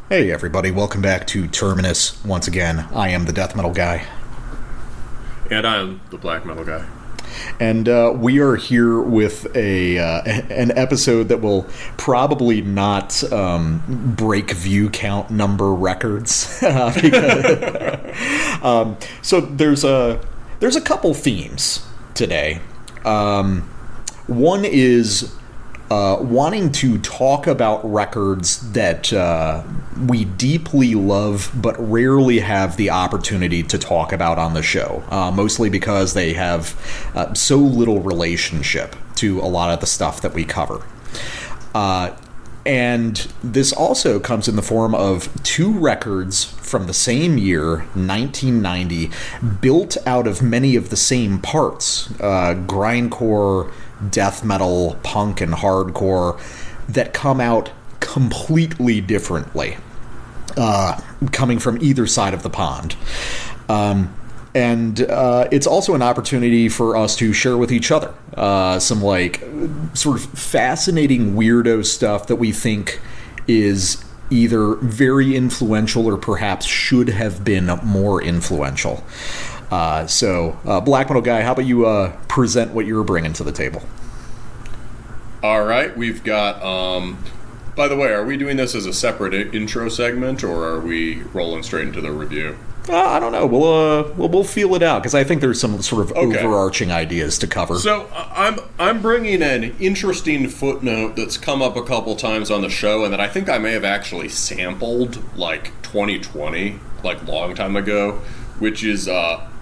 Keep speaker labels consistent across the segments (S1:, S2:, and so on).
S1: Hey everybody, welcome back to Terminus. Once again, I am the death metal guy.
S2: And I'm the black metal guy.
S1: And we are here with an episode that will probably not break view count number records. So there's a couple themes today. One is wanting to talk about records that we deeply love but rarely have the opportunity to talk about on the show, mostly because they have so little relationship to a lot of the stuff that we cover. And this also comes in the form of two records from the same year, 1990, built out of many of the same parts, grindcore, death metal, punk, and hardcore, that come out completely differently, coming from either side of the pond. And it's also an opportunity for us to share with each other some sort of fascinating weirdo stuff that we think is either very influential or perhaps should have been more influential. So, Black Metal Guy, how about you present what you're bringing to the table?
S2: All right, we've got... by the way, are we doing this as a separate intro segment, or are we rolling straight into the review?
S1: I don't know. We'll feel it out, because I think there's some sort of overarching ideas to cover.
S2: So, I'm bringing an interesting footnote that's come up a couple times on the show, and that I think I may have actually sampled, 2020, long time ago, which is...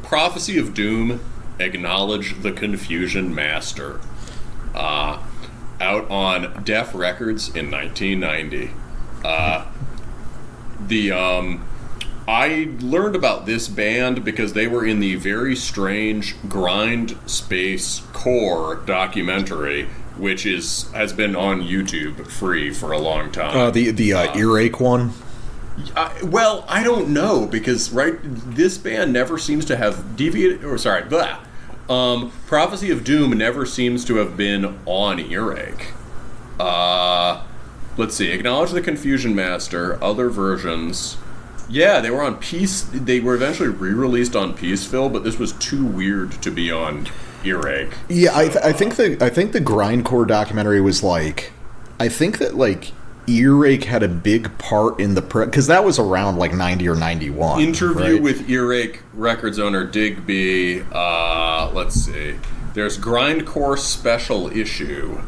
S2: Prophecy of Doom, Acknowledge the Confusion Master, out on Def Records in 1990. I learned about this band because they were in the very strange Grind Space Core documentary, which has been on YouTube free for a long time.
S1: The earache one?
S2: Well, I don't know, because this band never seems to have Prophecy of Doom never seems to have been on Earache. Let's see, Acknowledge the Confusion Master, other versions. Yeah, they were on they were eventually re-released on Peaceville, but this was too weird to be on Earache.
S1: Yeah, I think the Grindcore documentary was I think that Earache had a big part in the because that was around 90 or 91.
S2: Interview
S1: right?
S2: with Earache Records owner Digby. Let's see. There's Grindcore special issue.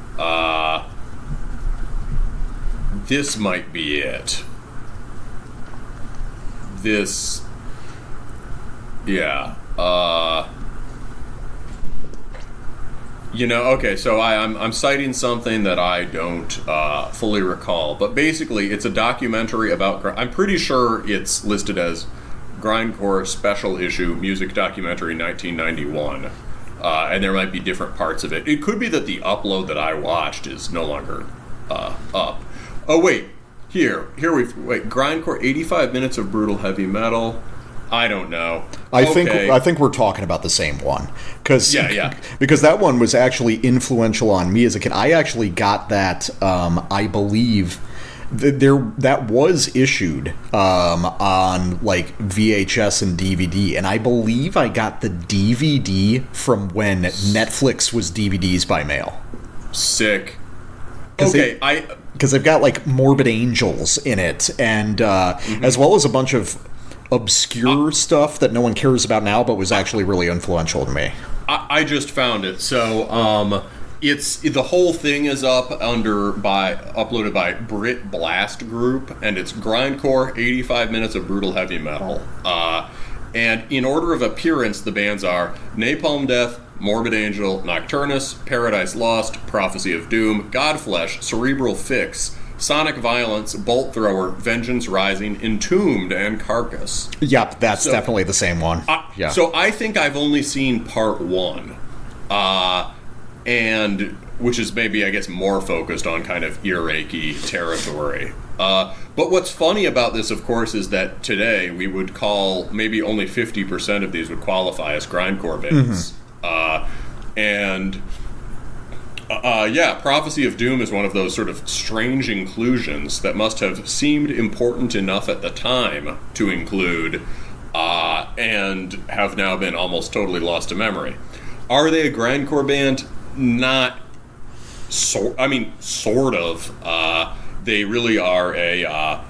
S2: This might be it. Yeah. Okay, so I'm citing something that I don't fully recall, but basically it's a documentary about... I'm pretty sure it's listed as Grindcore Special Issue Music Documentary 1991, and there might be different parts of it. It could be that the upload that I watched is no longer up. Oh, wait. Grindcore, 85 minutes of brutal heavy metal... I don't know.
S1: I think we're talking about the same one, because that one was actually influential on me as a kid. I actually got that. I believe that was issued on VHS and DVD, and I believe I got the DVD from when Netflix was DVDs by mail.
S2: Sick.
S1: Because they've got Morbid Angels in it, and as well as a bunch of obscure stuff that no one cares about now, but was actually really influential to me.
S2: I just found it. So it's the whole thing is uploaded by Brit Blast Group, and it's Grindcore, 85 minutes of brutal heavy metal. And in order of appearance, the bands are Napalm Death, Morbid Angel, Nocturnus, Paradise Lost, Prophecy of Doom, Godflesh, Cerebral Fix, Sonic Violence, Bolt Thrower, Vengeance Rising, Entombed, and Carcass.
S1: Yep, that's definitely the same one. Yeah.
S2: So I think I've only seen part one, and which is maybe, I guess, more focused on kind of earache-y territory. But what's funny about this, of course, is that today we would call maybe only 50% of these would qualify as grindcore bands. And Yeah, Prophecy of Doom is one of those sort of strange inclusions that must have seemed important enough at the time to include, and have now been almost totally lost to memory. Are they a grindcore band? Not sort of. They really are a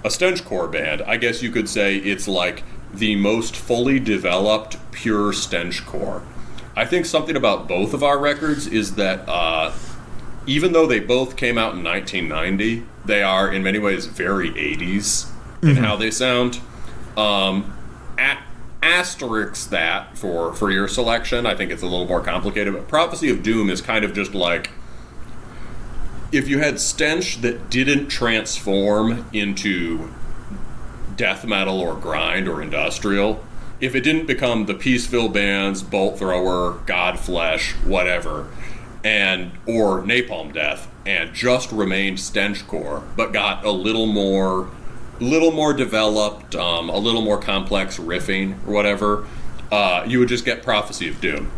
S2: stenchcore band. I guess you could say it's like the most fully developed pure stenchcore. I think something about both of our records is that even though they both came out in 1990, they are in many ways very 80s in how they sound. Asterisk that for your selection. I think it's a little more complicated, but Prophecy of Doom is kind of just like if you had stench that didn't transform into death metal or grind or industrial, if it didn't become the Peaceville bands, Bolt Thrower, Godflesh, whatever, or Napalm Death, and just remained stenchcore, but got a little more developed, a little more complex riffing or whatever, you would just get Prophecy of Doom.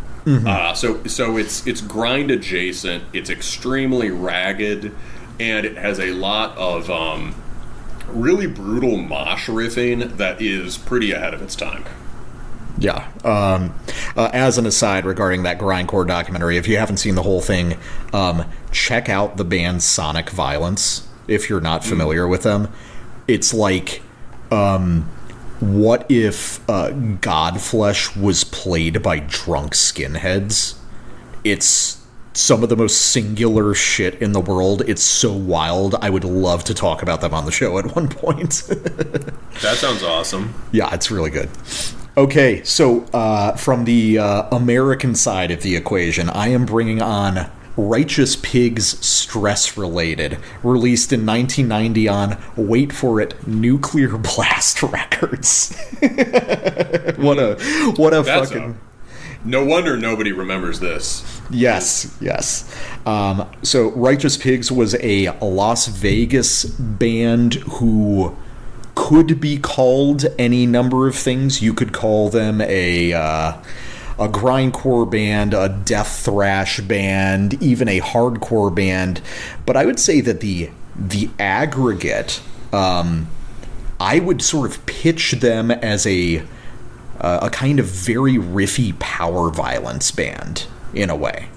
S2: So it's grind adjacent, it's extremely ragged, and it has a lot of really brutal mosh riffing that is pretty ahead of its time.
S1: Yeah. As an aside regarding that grindcore documentary, if you haven't seen the whole thing, check out the band Sonic Violence if you're not familiar with them. It's like, what if Godflesh was played by drunk skinheads? It's some of the most singular shit in the world. It's so wild. I would love to talk about them on the show at one point.
S2: That sounds awesome.
S1: Yeah, it's really good. Okay, so from the American side of the equation, I am bringing on Righteous Pigs Stress Related, released in 1990 on, wait for it, Nuclear Blast Records. What a fucking...
S2: No wonder nobody remembers this.
S1: Yes. So Righteous Pigs was a Las Vegas band who could be called any number of things. You could call them a grindcore band, a death thrash band, even a hardcore band. But I would say that the aggregate, I would sort of pitch them as a kind of very riffy power violence band in a way.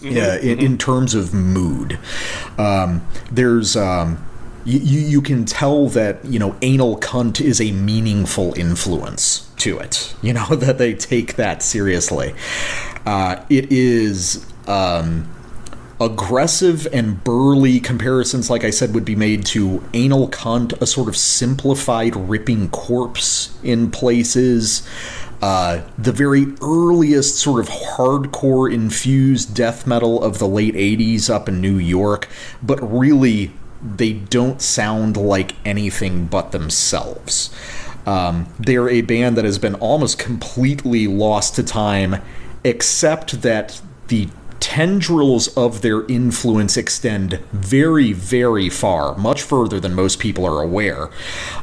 S1: In terms of mood. There's you can tell that, Anal Cunt is a meaningful influence to it. That they take that seriously. It is aggressive and burly. Comparisons, like I said, would be made to Anal Cunt, a sort of simplified Ripping Corpse in places. The very earliest sort of hardcore infused death metal of the late 80s up in New York, but really they don't sound like anything but themselves. They're a band that has been almost completely lost to time, except that the tendrils of their influence extend very, very far, much further than most people are aware.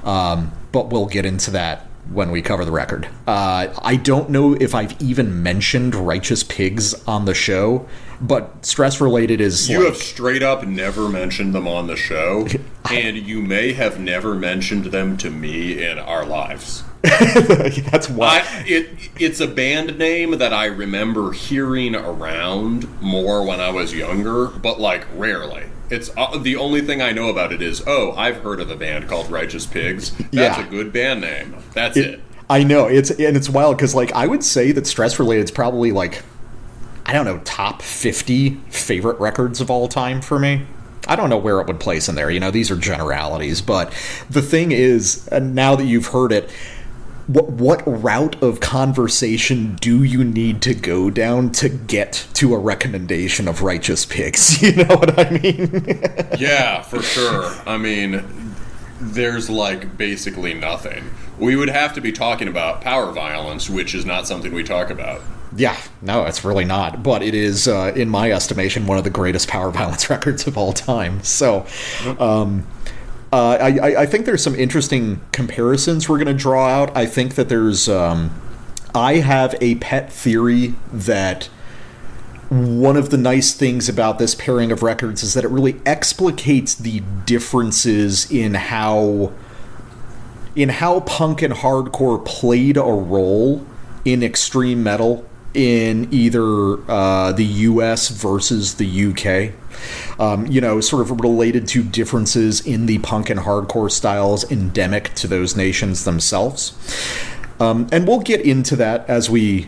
S1: But we'll get into that when we cover the record. I don't know if I've even mentioned Righteous Pigs on the show, but Stress Related is...
S2: You have straight up never mentioned them on the show, and you may have never mentioned them to me in our lives.
S1: That's why.
S2: It's a band name that I remember hearing around more when I was younger, but rarely. It's the only thing I know about it is, I've heard of a band called Righteous Pigs. That's a good band name. That's it.
S1: I know. It's wild because I would say that Stress Related is probably I don't know, top 50 favorite records of all time for me. I don't know where it would place in there. These are generalities, but the thing is, now that you've heard it, what route of conversation do you need to go down to get to a recommendation of Righteous Pigs? You know what I mean?
S2: Yeah, for sure. I mean, there's basically nothing. We would have to be talking about power violence, which is not something we talk about.
S1: Yeah, no, it's really not. But it is, in my estimation, one of the greatest power violence records of all time. So, I think there's some interesting comparisons we're going to draw out. I think that there's... I have a pet theory that one of the nice things about this pairing of records is that it really explicates the differences in how punk and hardcore played a role in extreme metal in either the US versus the UK. Sort of related to differences in the punk and hardcore styles endemic to those nations themselves. And we'll get into that as we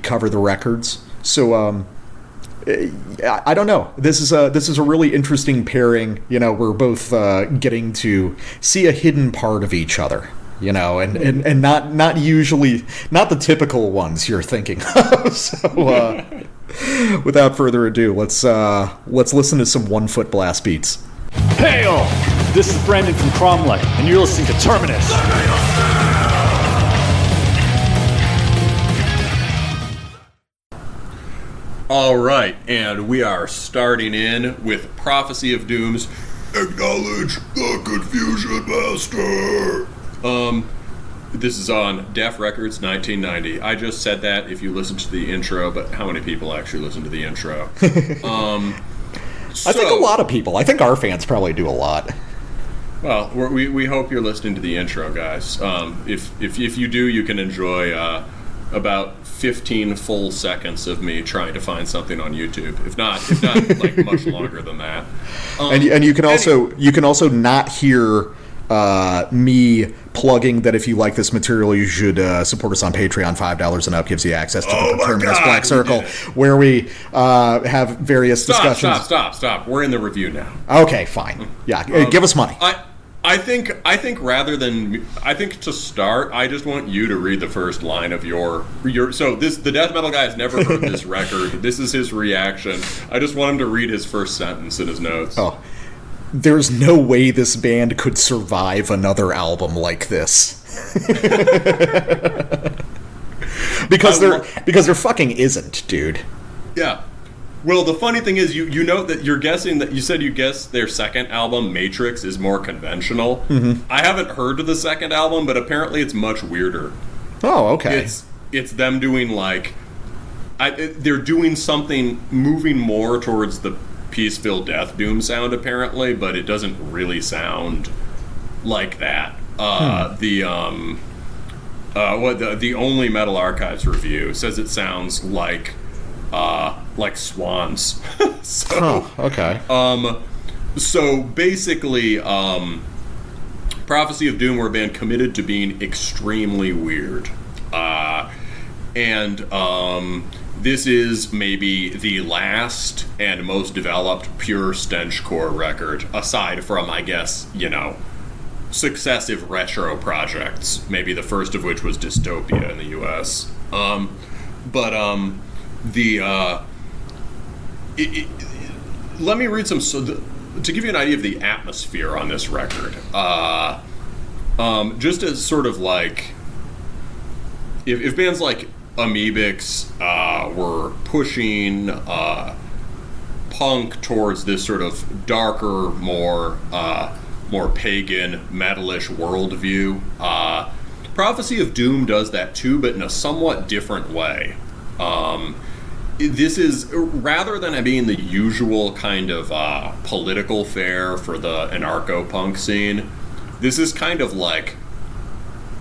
S1: cover the records. So I don't know. This is a really interesting pairing. We're both getting to see a hidden part of each other. And not usually not the typical ones you're thinking of. So without further ado, let's listen to some 1 Foot blast beats.
S3: Hail! This is Brandon from Cromlech, and you're listening to Terminus.
S2: All right, and we are starting in with Prophecy of Doom's Acknowledge the Confusion Master. This is on Def Records 1990. I just said that if you listen to the intro, but how many people actually listen to the intro?
S1: I think a lot of people. I think our fans probably do a lot.
S2: Well, we hope you're listening to the intro, guys. If you do, you can enjoy about 15 full seconds of me trying to find something on YouTube. If not like much longer than that.
S1: And you can also not hear me plugging that if you like this material, you should support us on Patreon. $5 and up gives you access to the Terminus Black Circle, where we have various discussions.
S2: Stop. We're in the review now.
S1: Okay, fine. Yeah, give us money.
S2: I think to start, I just want you to read the first line of your. So the death metal guy has never heard this record. This is his reaction. I just want him to read his first sentence in his notes.
S1: Oh. There's no way this band could survive another album like this. because there fucking isn't, dude.
S2: Yeah. Well, the funny thing is, you know that you're guessing that you said you guessed their second album, Matrix, is more conventional. Mm-hmm. I haven't heard of the second album, but apparently it's much weirder.
S1: Oh, okay.
S2: It's them doing they're doing something, moving more towards the Peaceville Death Doom sound apparently, but it doesn't really sound like that. The Only Metal Archives review says it sounds like Swans.
S1: Okay.
S2: So basically, Prophecy of Doom were a band committed to being extremely weird, this is maybe the last and most developed pure stenchcore record, aside from, I guess, successive retro projects, maybe the first of which was Dystopia in the US. Let me read some, to give you an idea of the atmosphere on this record. Just as sort of like, if bands like Amoebics were pushing punk towards this sort of darker, more pagan, metalish worldview. Prophecy of Doom does that too, but in a somewhat different way. This is, rather than being the usual kind of political fare for the anarcho-punk scene, this is kind of like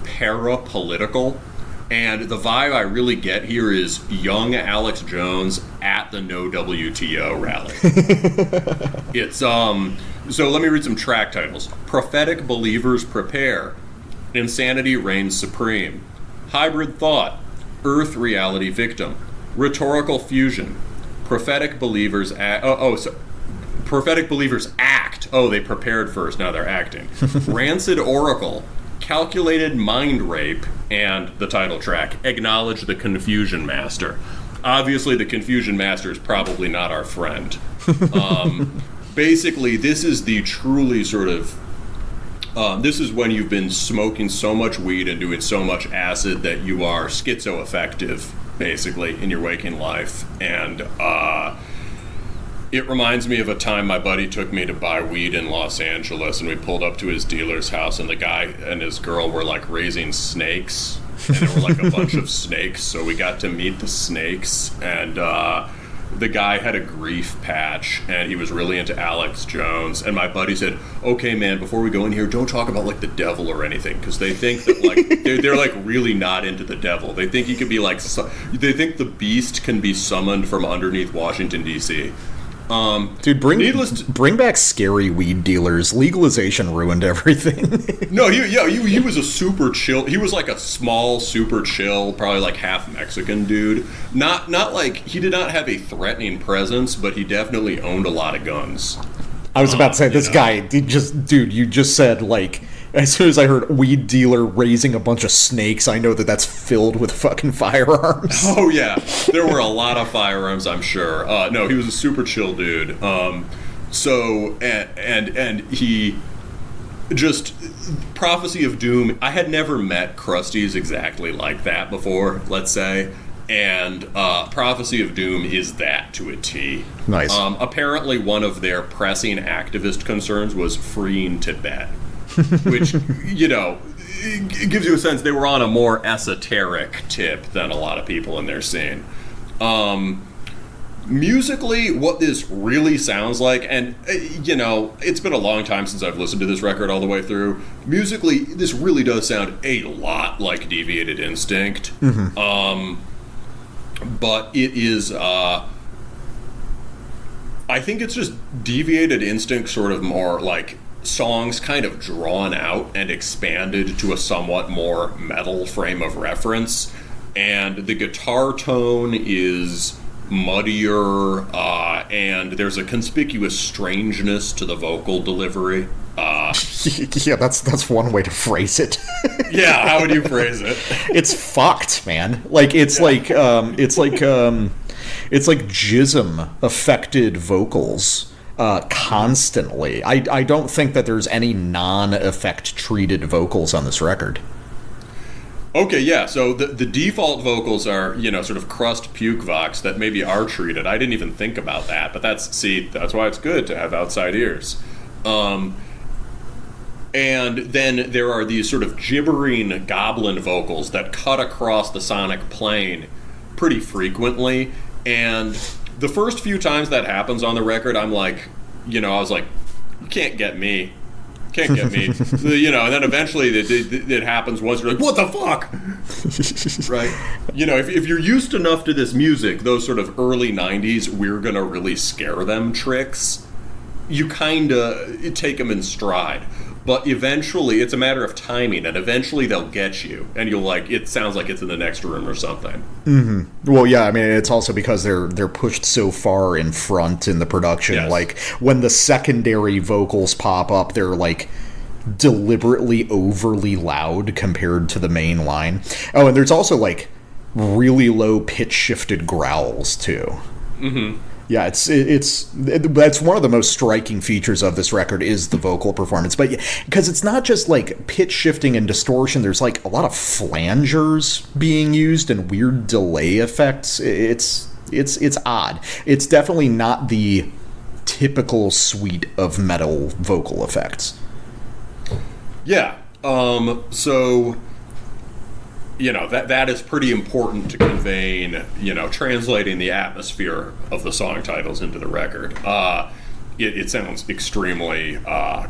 S2: para-political. And the vibe I really get here is young Alex Jones at the No WTO rally. It's so let me read some track titles. Prophetic Believers Prepare. Insanity Reigns Supreme. Hybrid Thought. Earth Reality Victim. Rhetorical Fusion. Prophetic Believers Prophetic Believers Act. Oh, they prepared first, now they're acting. Rancid Oracle. Calculated Mind Rape, and the title track, Acknowledge the Confusion Master. Obviously, the Confusion Master is probably not our friend. Basically, this is the truly sort of... this is when you've been smoking so much weed and doing so much acid that you are schizoaffective, basically, in your waking life. And it reminds me of a time my buddy took me to buy weed in Los Angeles, and we pulled up to his dealer's house, and the guy and his girl were like raising snakes, and there were like a bunch of snakes, so we got to meet the snakes, and the guy had a grief patch, and he was really into Alex Jones. And my buddy said, "Okay, man, before we go in here, don't talk about like the devil or anything, because they think that like they're like really not into the devil. They think he could be like they think the beast can be summoned from underneath Washington D.C."
S1: Dude, bring back scary weed dealers. Legalization ruined everything.
S2: No, he was a super chill. He was like a small, super chill, probably like half Mexican dude. Not like he did not have a threatening presence, but he definitely owned a lot of guns.
S1: I was about to say, this guy, you just said, like, as soon as I heard weed dealer raising a bunch of snakes, I know that that's filled with fucking firearms.
S2: Oh, yeah. There were a lot of firearms, I'm sure. No, he was a super chill dude. So, and he just, Prophecy of Doom, I had never met crusties exactly like that before, let's say. And Prophecy of Doom is that to a T.
S1: Nice.
S2: Apparently, one of their pressing activist concerns was freeing Tibet, which, you know, it gives you a sense they were on a more esoteric tip than a lot of people in their scene. Musically, what this really sounds like, and, you know, it's been a long time since I've listened to this record all the way through. Musically, this really does sound a lot like Deviated Instinct. Mm-hmm. But it is, I think it's just Deviated Instinct sort of more like songs kind of drawn out and expanded to a somewhat more metal frame of reference. And the guitar tone is muddier, and there's a conspicuous strangeness to the vocal delivery.
S1: Yeah, that's one way to phrase it.
S2: Yeah, how would you phrase it?
S1: It's fucked, man. Like it's like jism affected vocals constantly. I don't think that there's any non-effect treated vocals on this record.
S2: Okay, yeah, so the default vocals are, you know, sort of crust puke vox that maybe are treated. I didn't even think about that, but that's why it's good to have outside ears. And then there are these sort of gibbering goblin vocals that cut across the sonic plane pretty frequently. And the first few times that happens on the record, I'm like, you know, I was like, you can't get me. Can't get me. You know, and then eventually it happens once, you're like, what the fuck? Right? You know, if you're used enough to this music, those sort of early 90s, we're gonna really scare them tricks, you kind of take them in stride. But eventually, it's a matter of timing, and eventually they'll get you, and you'll like, it sounds like it's in the next room or something.
S1: Mm-hmm. Well, yeah, I mean, it's also because they're pushed so far in front in the production.
S2: Yes.
S1: Like, when the secondary vocals pop up, they're, like, deliberately overly loud compared to the main line. Oh, and there's also, like, really low pitch-shifted growls, too. Mm-hmm. Yeah, that's one of the most striking features of this record is the vocal performance, but because it's not just like pitch shifting and distortion. There's like a lot of flangers being used and weird delay effects. It's odd. It's definitely not the typical suite of metal vocal effects.
S2: Yeah. So, you know, that is pretty important to conveying, you know, translating the atmosphere of the song titles into the record. It sounds extremely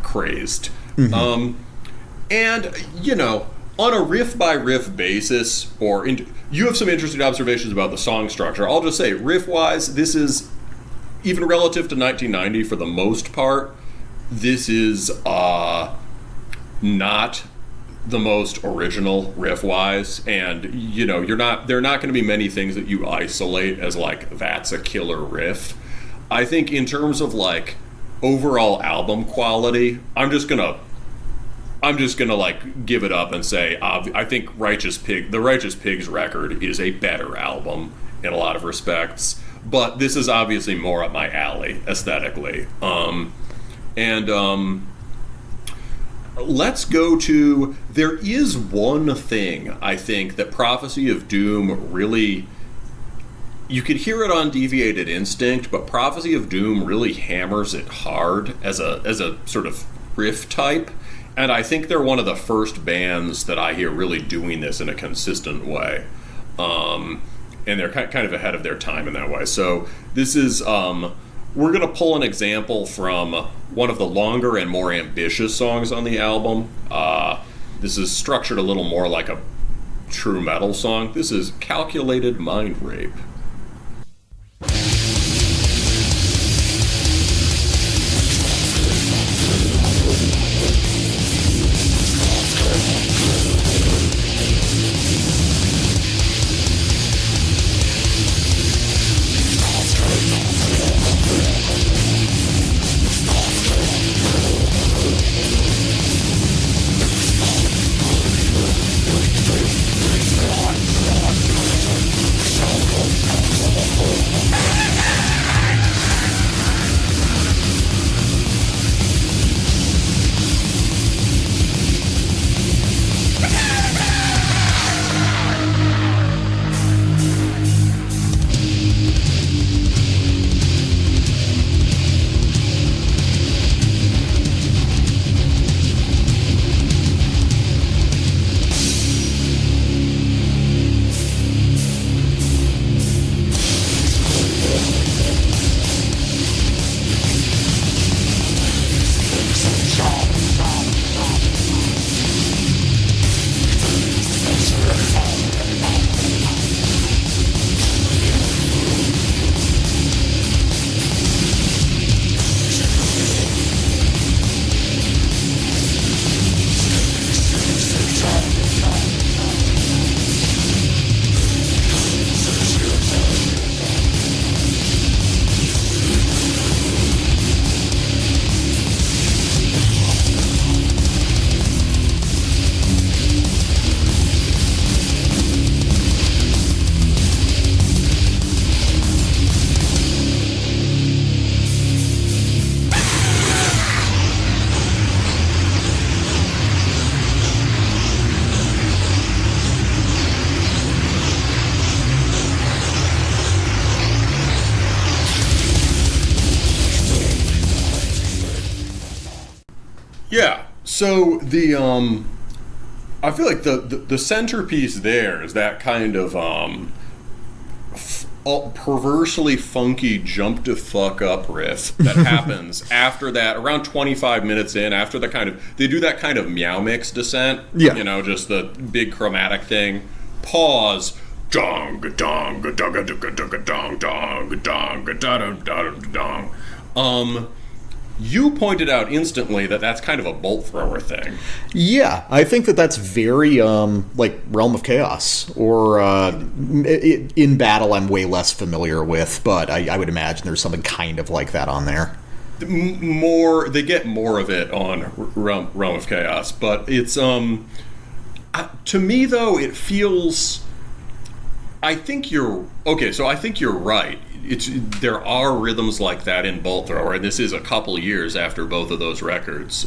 S2: crazed. Mm-hmm. And, you know, on a riff-by-riff basis, you have some interesting observations about the song structure. I'll just say, riff-wise, this is, even relative to 1990 for the most part, this is not the most original riff-wise, and, you know, there are not going to be many things that you isolate as, like, that's a killer riff. I think in terms of, like, overall album quality, I'm just gonna like give it up and say I think the Righteous Pigs record is a better album in a lot of respects, but this is obviously more up my alley aesthetically. Let's go to, there is one thing I think that Prophecy of Doom really, you could hear it on Deviated Instinct, but Prophecy of Doom really hammers it hard as a sort of riff type, and I think they're one of the first bands that I hear really doing this in a consistent way. and they're kind of ahead of their time in that way. So this is we're gonna pull an example from one of the longer and more ambitious songs on the album. This is structured a little more like a true metal song. This is Calculated Mind Rape. Yeah. So the I feel like the centerpiece there is that kind of perversely funky jump to fuck up riff that happens after that, around 25 minutes in, after the kind of, they do that kind of meow mix descent, you know, just the big chromatic thing, pause, dong dong dong dong dong dong dong dong dong. You pointed out instantly that that's kind of a bolt thrower thing.
S1: Yeah, I think that that's very, like, Realm of Chaos, or In Battle I'm way less familiar with, but I would imagine there's something kind of like that on there.
S2: They get more of it on Realm of Chaos, but it's, to me, though, it feels... I think you're right. There are rhythms like that in Bolt Thrower, and this is a couple years after both of those records.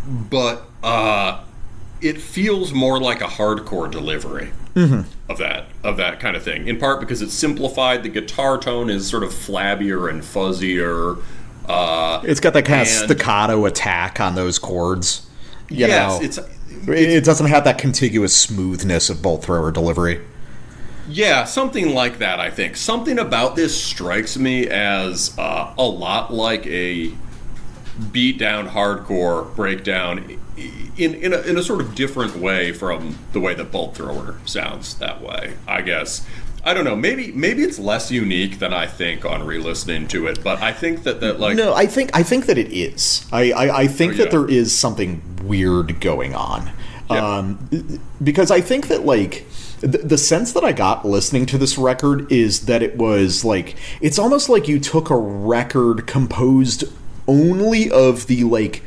S2: But it feels more like a hardcore delivery of that kind of thing. In part because it's simplified. The guitar tone is sort of flabbier and fuzzier.
S1: It's got that kind of staccato attack on those chords. You know? It doesn't have that contiguous smoothness of Bolt Thrower delivery.
S2: Yeah, something like that, I think. Something about this strikes me as a lot like a beat-down hardcore breakdown in a sort of different way from the way that Bolt Thrower sounds that way, I guess. I don't know. Maybe it's less unique than I think on re-listening to it, but I think that like...
S1: No, I think that it is. I think that there is something weird going on. Yeah. Because I think that, like... The sense that I got listening to this record is that it was like, it's almost like you took a record composed only of the, like,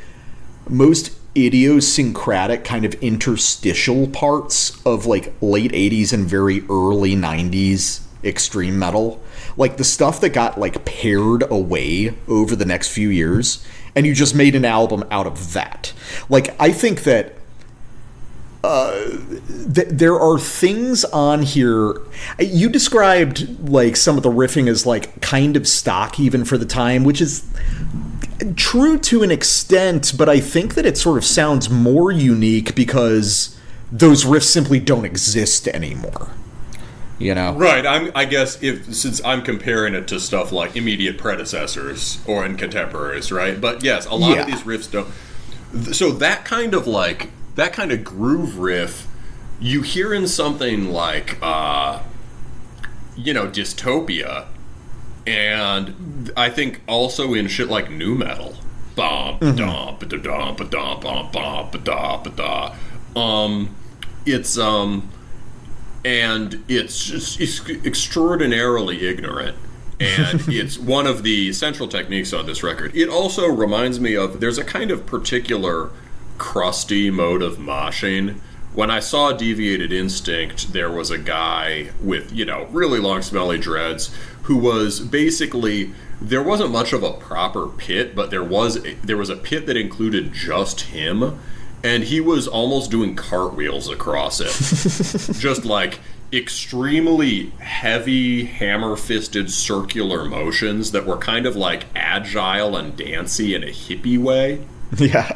S1: most idiosyncratic kind of interstitial parts of, like, late 80s and very early 90s extreme metal. Like, the stuff that got, like, pared away over the next few years, and you just made an album out of that. Like, I think that there are things on here. You described, like, some of the riffing as, like, kind of stock even for the time, which is true to an extent, but I think that it sort of sounds more unique because those riffs simply don't exist anymore. you know?
S2: Right. I guess since I'm comparing it to stuff like immediate predecessors and contemporaries, right? But yes, a lot of these riffs don't. So that kind of groove riff, you hear in something like, Dystopia, and I think also in shit like nu metal. It's just extraordinarily ignorant, and it's one of the central techniques on this record. It also reminds me of, there's a kind of particular crusty mode of moshing. When I saw Deviated Instinct, there was a guy with, really long smelly dreads who was basically, there wasn't much of a proper pit, but there was a pit that included just him, and he was almost doing cartwheels across it. Just like extremely heavy, hammer-fisted circular motions that were kind of like agile and dancey in a hippie way.
S1: Yeah.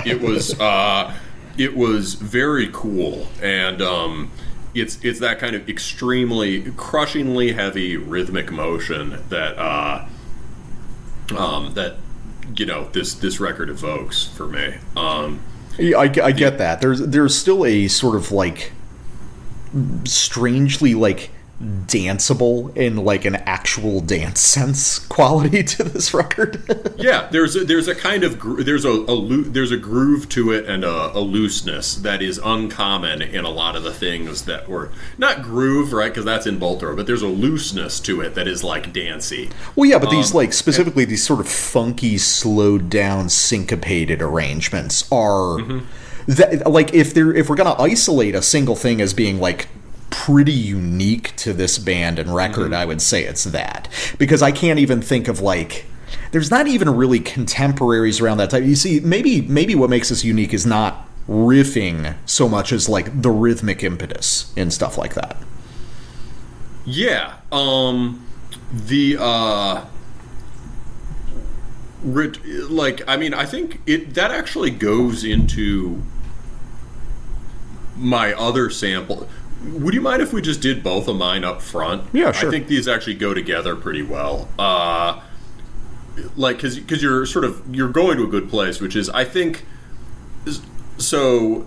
S2: It was very cool, and it's that kind of extremely, crushingly heavy rhythmic motion that this record evokes for me.
S1: I get that. There's still a sort of like strangely like danceable in like an actual dance sense quality to this record.
S2: Yeah, there's a kind of there's a groove to it and a looseness that is uncommon in a lot of the things that were not groove, right? Because that's in Bolt Thrower, but there's a looseness to it that is like dancey.
S1: Well, yeah, but these like specifically these sort of funky, slowed down, syncopated arrangements are that, like, if we're gonna isolate a single thing as being like pretty unique to this band and record, I would say it's that, because I can't even think of like, there's not even really contemporaries around that type. You see, maybe what makes this unique is not riffing so much as like the rhythmic impetus and stuff like that.
S2: Yeah, I think that actually goes into my other sample. Would you mind if we just did both of mine up front?
S1: Yeah, sure.
S2: I think these actually go together pretty well. Because you're going to a good place, which is, I think, so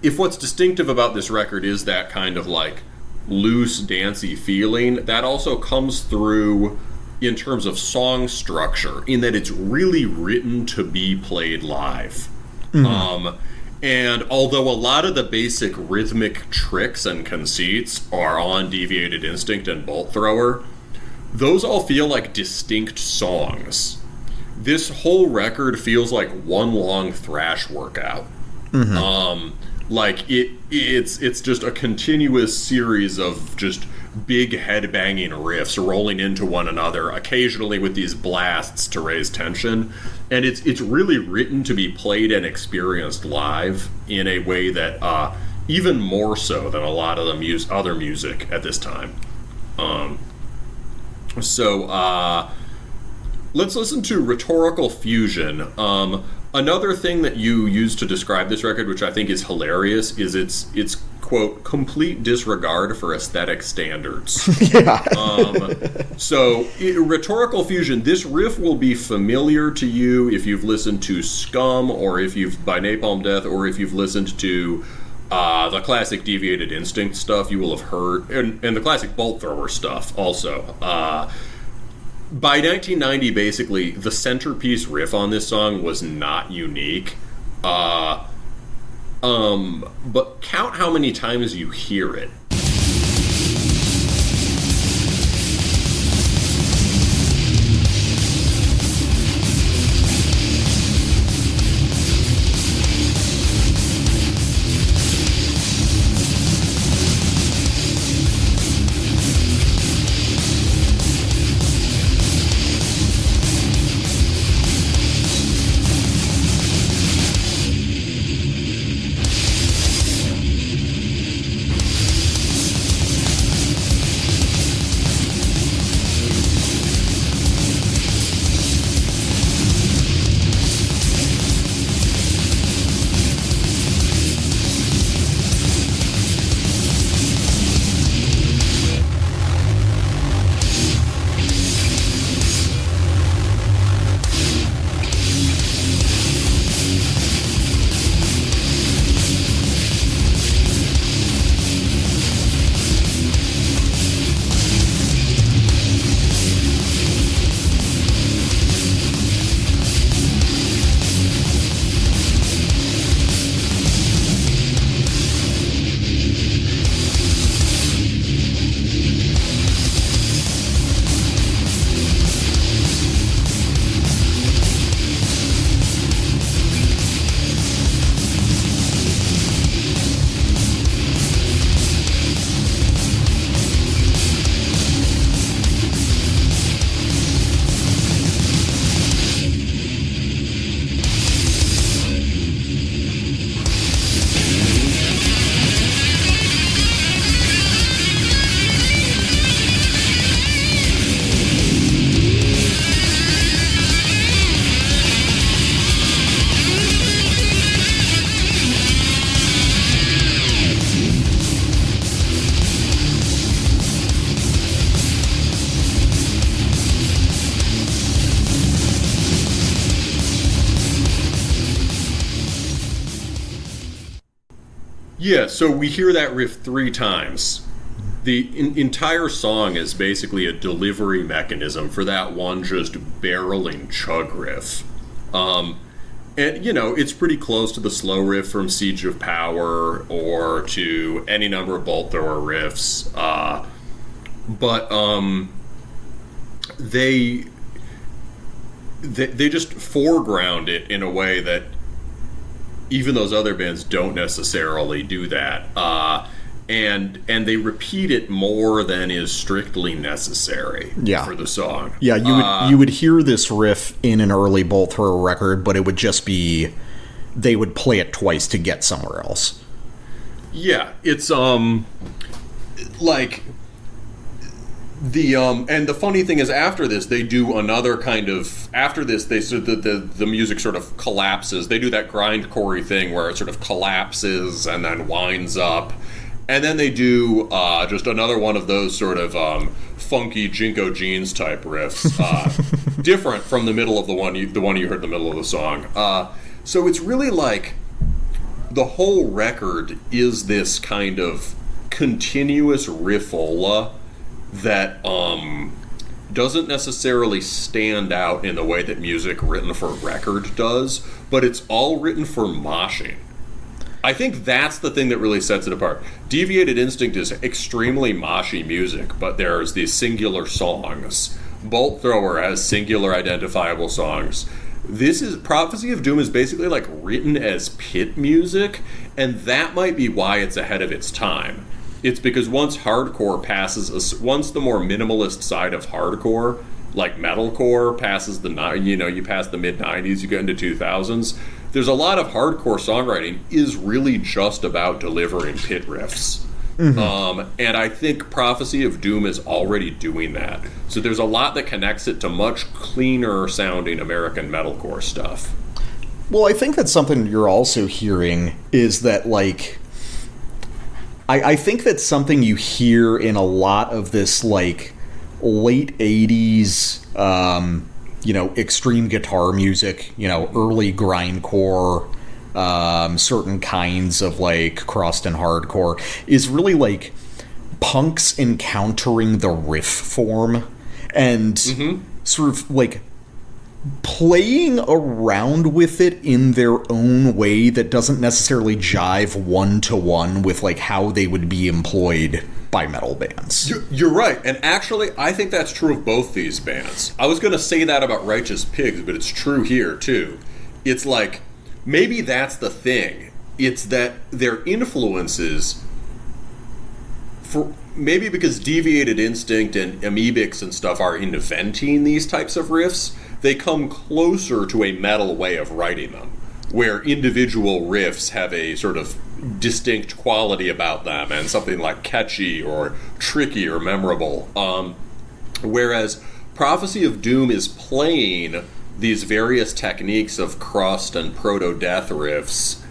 S2: if what's distinctive about this record is that kind of like loose, dancey feeling, that also comes through in terms of song structure, in that it's really written to be played live. And although a lot of the basic rhythmic tricks and conceits are on Deviated Instinct and Bolt Thrower, those all feel like distinct songs. This whole record feels like one long thrash workout. It's just a continuous series of just big head-banging riffs rolling into one another, occasionally with these blasts to raise tension. And it's really written to be played and experienced live in a way that even more so than a lot of the other music at this time. Let's listen to Rhetorical Fusion. Another thing that you use to describe this record, which I think is hilarious, is its quote, complete disregard for aesthetic standards.
S1: Yeah.
S2: Rhetorical Fusion, this riff will be familiar to you if you've listened to Scum, or if you've, by Napalm Death, or if you've listened to the classic Deviated Instinct stuff. You will have heard, and the classic Bolt Thrower stuff also. By 1990, basically, the centerpiece riff on this song was not unique. But count how many times you hear it. Yeah, so we hear that riff 3 times. The entire song is basically a delivery mechanism for that one just barreling chug riff. And, it's pretty close to the slow riff from Siege of Power or to any number of bolt thrower riffs. But they just foreground it in a way that even those other bands don't necessarily do that. And they repeat it more than is strictly necessary for the song.
S1: Yeah, you would hear this riff in an early bolt thrower record, but it would just be they would play it twice to get somewhere else.
S2: Yeah, it's like the and the funny thing is after this they do another kind of the music sort of collapses. They do that grindcore thing where it sort of collapses and then winds up. And then they do just another one of those sort of funky Jinko Jeans type riffs, different from the middle of the one you heard in the middle of the song. So it's really like the whole record is this kind of continuous riffola that doesn't necessarily stand out in the way that music written for record does, but it's all written for moshing. I think that's the thing that really sets it apart. Deviated Instinct is extremely moshy music, but there's these singular songs. Bolt Thrower has singular identifiable songs. Prophecy of Doom is basically like written as pit music, and that might be why it's ahead of its time. It's because once hardcore once the more minimalist side of hardcore, like metalcore, passes you pass the mid-90s, you get into 2000s, there's a lot of hardcore songwriting is really just about delivering pit riffs. Mm-hmm. And I think Prophecy of Doom is already doing that. So there's a lot that connects it to much cleaner sounding American metalcore stuff.
S1: Well, I think that's something you're also hearing is that, like, I think that's something you hear in a lot of this, like, late 80s, extreme guitar music, early grindcore, certain kinds of, like, crust and hardcore, is really, like, punks encountering the riff form and sort of, like, playing around with it in their own way that doesn't necessarily jive one-to-one with, like, how they would be employed by metal bands.
S2: You're right, and actually, I think that's true of both these bands. I was going to say that about Righteous Pigs, but it's true here, too. It's like, maybe that's the thing. It's that their influences, maybe because Deviated Instinct and Amoebics and stuff are inventing these types of riffs, they come closer to a metal way of writing them, where individual riffs have a sort of distinct quality about them and something like catchy or tricky or memorable. Whereas Prophecy of Doom is playing these various techniques of crust and proto-death riffs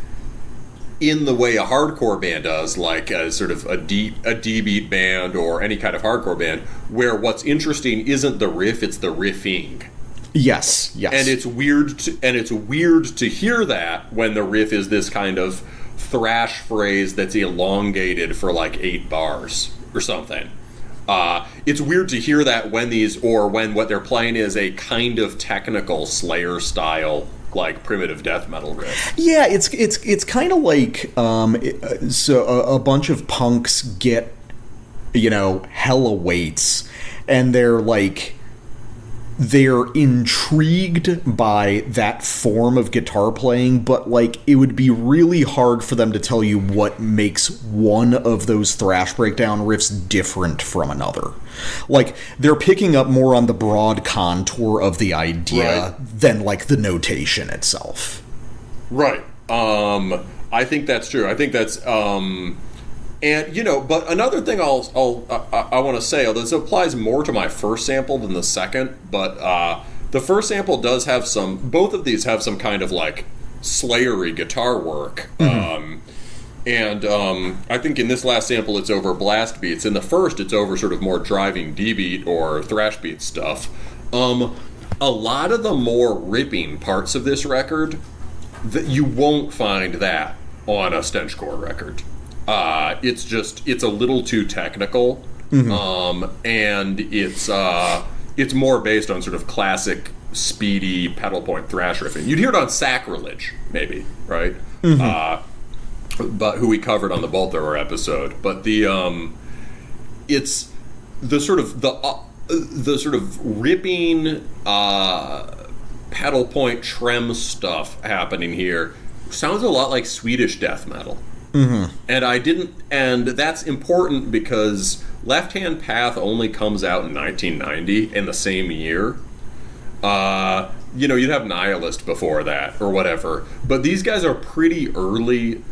S2: in the way a hardcore band does, like a sort of a D-beat band or any kind of hardcore band, where what's interesting isn't the riff, it's the riffing.
S1: Yes.
S2: And it's weird to hear that when the riff is this kind of thrash phrase that's elongated for like 8 bars or something. It's weird to hear that when what they're playing is a kind of technical Slayer style, like primitive death metal riff.
S1: Yeah, it's kind of like so a bunch of punks get hella weights, and they're intrigued by that form of guitar playing, but, like, it would be really hard for them to tell you what makes one of those thrash breakdown riffs different from another. Like, they're picking up more on the broad contour of the idea than, like, the notation itself.
S2: Right. I think that's true. I think that's... And, but another thing I want to say, although this applies more to my first sample than the second, but the first sample does have both of these have some kind of, like, Slayery guitar work. Mm-hmm. I think in this last sample it's over blast beats. In the first it's over sort of more driving D-beat or thrash beat stuff. A lot of the more ripping parts of this record, that you won't find that on a stenchcore record. it's a little too technical, and it's more based on sort of classic speedy pedal point thrash riffing. You'd hear it on Sacrilege, maybe, right? But who we covered on the Bolt Thrower episode. But it's the sort of ripping pedal point trem stuff happening here sounds a lot like Swedish death metal. And that's important because Left Hand Path only comes out in 1990 in the same year. You'd have Nihilist before that or whatever, but these guys are pretty early.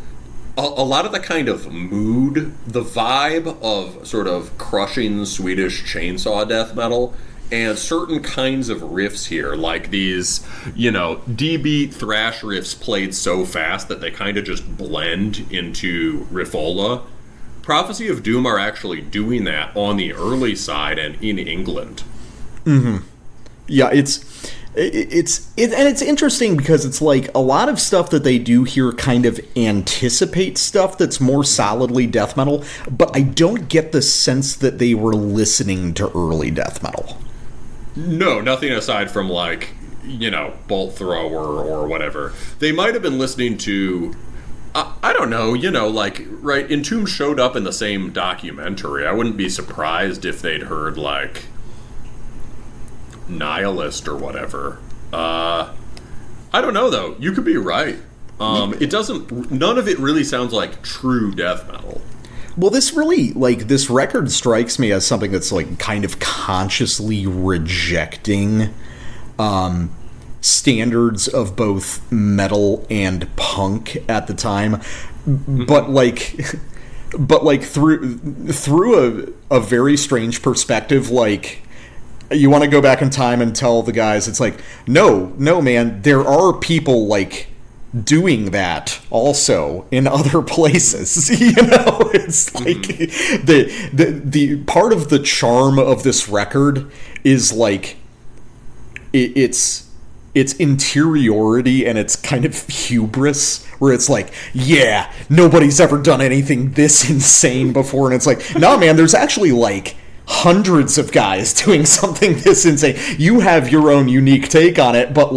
S2: A lot of the kind of mood, the vibe of sort of crushing Swedish chainsaw death metal, and certain kinds of riffs here, like these, D-beat thrash riffs played so fast that they kind of just blend into riffola. Prophecy of Doom are actually doing that on the early side and in England.
S1: Yeah, it's interesting because it's like a lot of stuff that they do here kind of anticipates stuff that's more solidly death metal, but I don't get the sense that they were listening to early death metal.
S2: No, nothing aside from Bolt Thrower or whatever. They might have been listening to, I don't know, right, Entomb showed up in the same documentary. I wouldn't be surprised if they'd heard Nihilist or whatever. I don't know though. You could be right. None of it really sounds like true death metal.
S1: Well, this really, this record strikes me as something that's, kind of consciously rejecting standards of both metal and punk at the time. But, through a very strange perspective, you want to go back in time and tell the guys, it's no, man, there are people, doing that also in other places. It's the part of the charm of this record is its interiority and its kind of hubris, where it's yeah, nobody's ever done anything this insane before, and it's no, man, there's actually hundreds of guys doing something this insane. You have your own unique take on it, but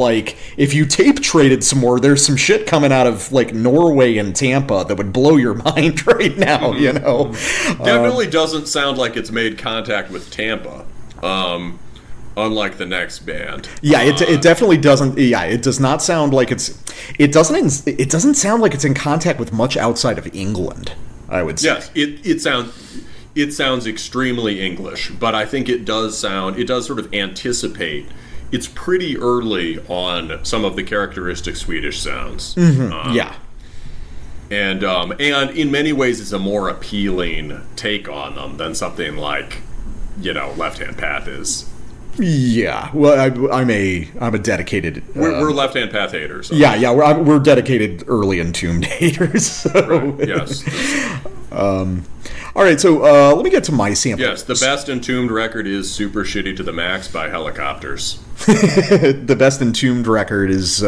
S1: if you tape traded some more, there's some shit coming out of Norway and Tampa that would blow your mind right now.
S2: Definitely doesn't sound like it's made contact with Tampa, unlike the next band.
S1: Yeah, it definitely doesn't. Yeah, it does not sound like it doesn't sound like it's in contact with much outside of England, I would say.
S2: Yes, it sounds extremely English, but I think it does sort of anticipate. It's pretty early on some of the characteristic Swedish sounds.
S1: Yeah.
S2: And in many ways it's a more appealing take on them than something like, Left Hand Path is.
S1: Yeah, well, I'm a dedicated.
S2: We're Left Hand Path haters. So.
S1: Yeah, we're dedicated early Entombed haters. So.
S2: Right. Yes.
S1: All right, so let me get to my sample.
S2: Yes, the best Entombed record is Super Shitty to the Max by Helicopters.
S1: The best Entombed record is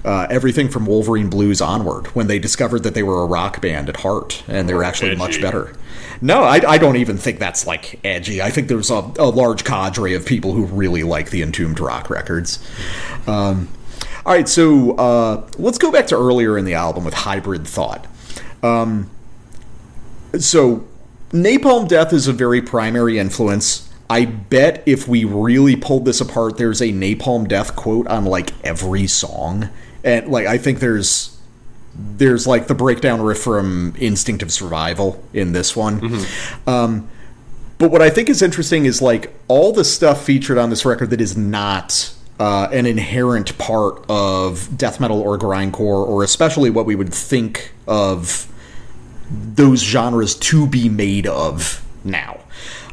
S1: everything from Wolverine Blues onward, when they discovered that they were a rock band at heart, and they were actually much better. No, I don't even think that's edgy. I think there's a large cadre of people who really like the Entombed rock records. All right, so let's go back to earlier in the album with Hybrid Thought. So, Napalm Death is a very primary influence. I bet if we really pulled this apart, there's a Napalm Death quote on every song, and I think there's the breakdown riff from Instinct of Survival in this one. But what I think is interesting is all the stuff featured on this record that is not an inherent part of death metal or grindcore, or especially what we would think of those genres to be made of now.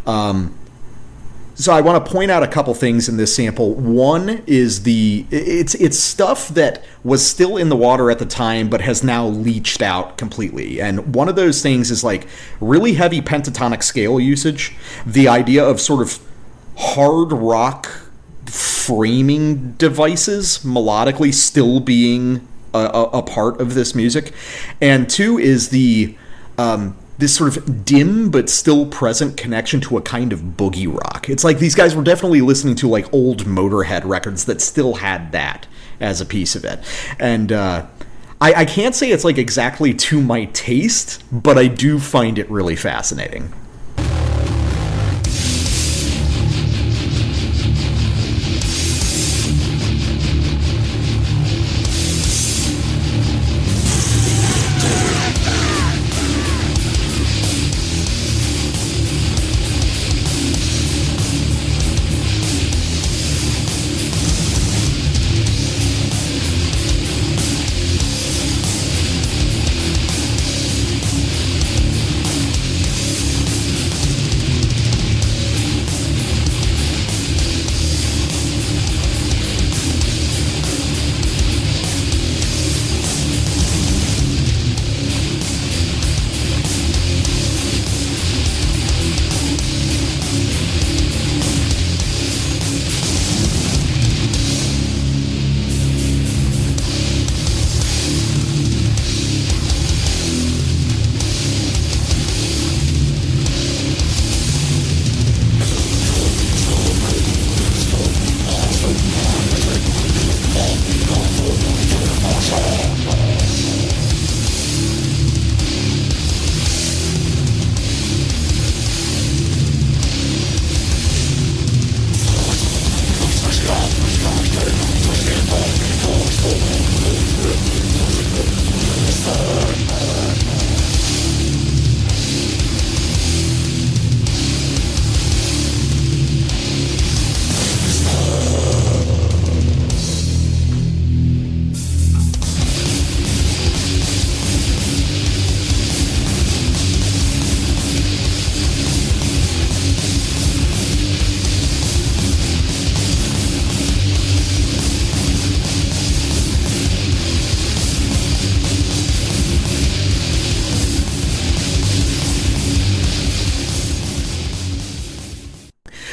S1: So I want to point out a couple things in this sample. One is it's stuff that was still in the water at the time but has now leached out completely. And one of those things is really heavy pentatonic scale usage. The idea of sort of hard rock framing devices melodically still being a part of this music. And two is the this sort of dim but still present connection to a kind of boogie rock. It's like these guys were definitely listening to like old Motorhead records that still had that as a piece of it. And I can't say it's like exactly to my taste, but I do find it really fascinating.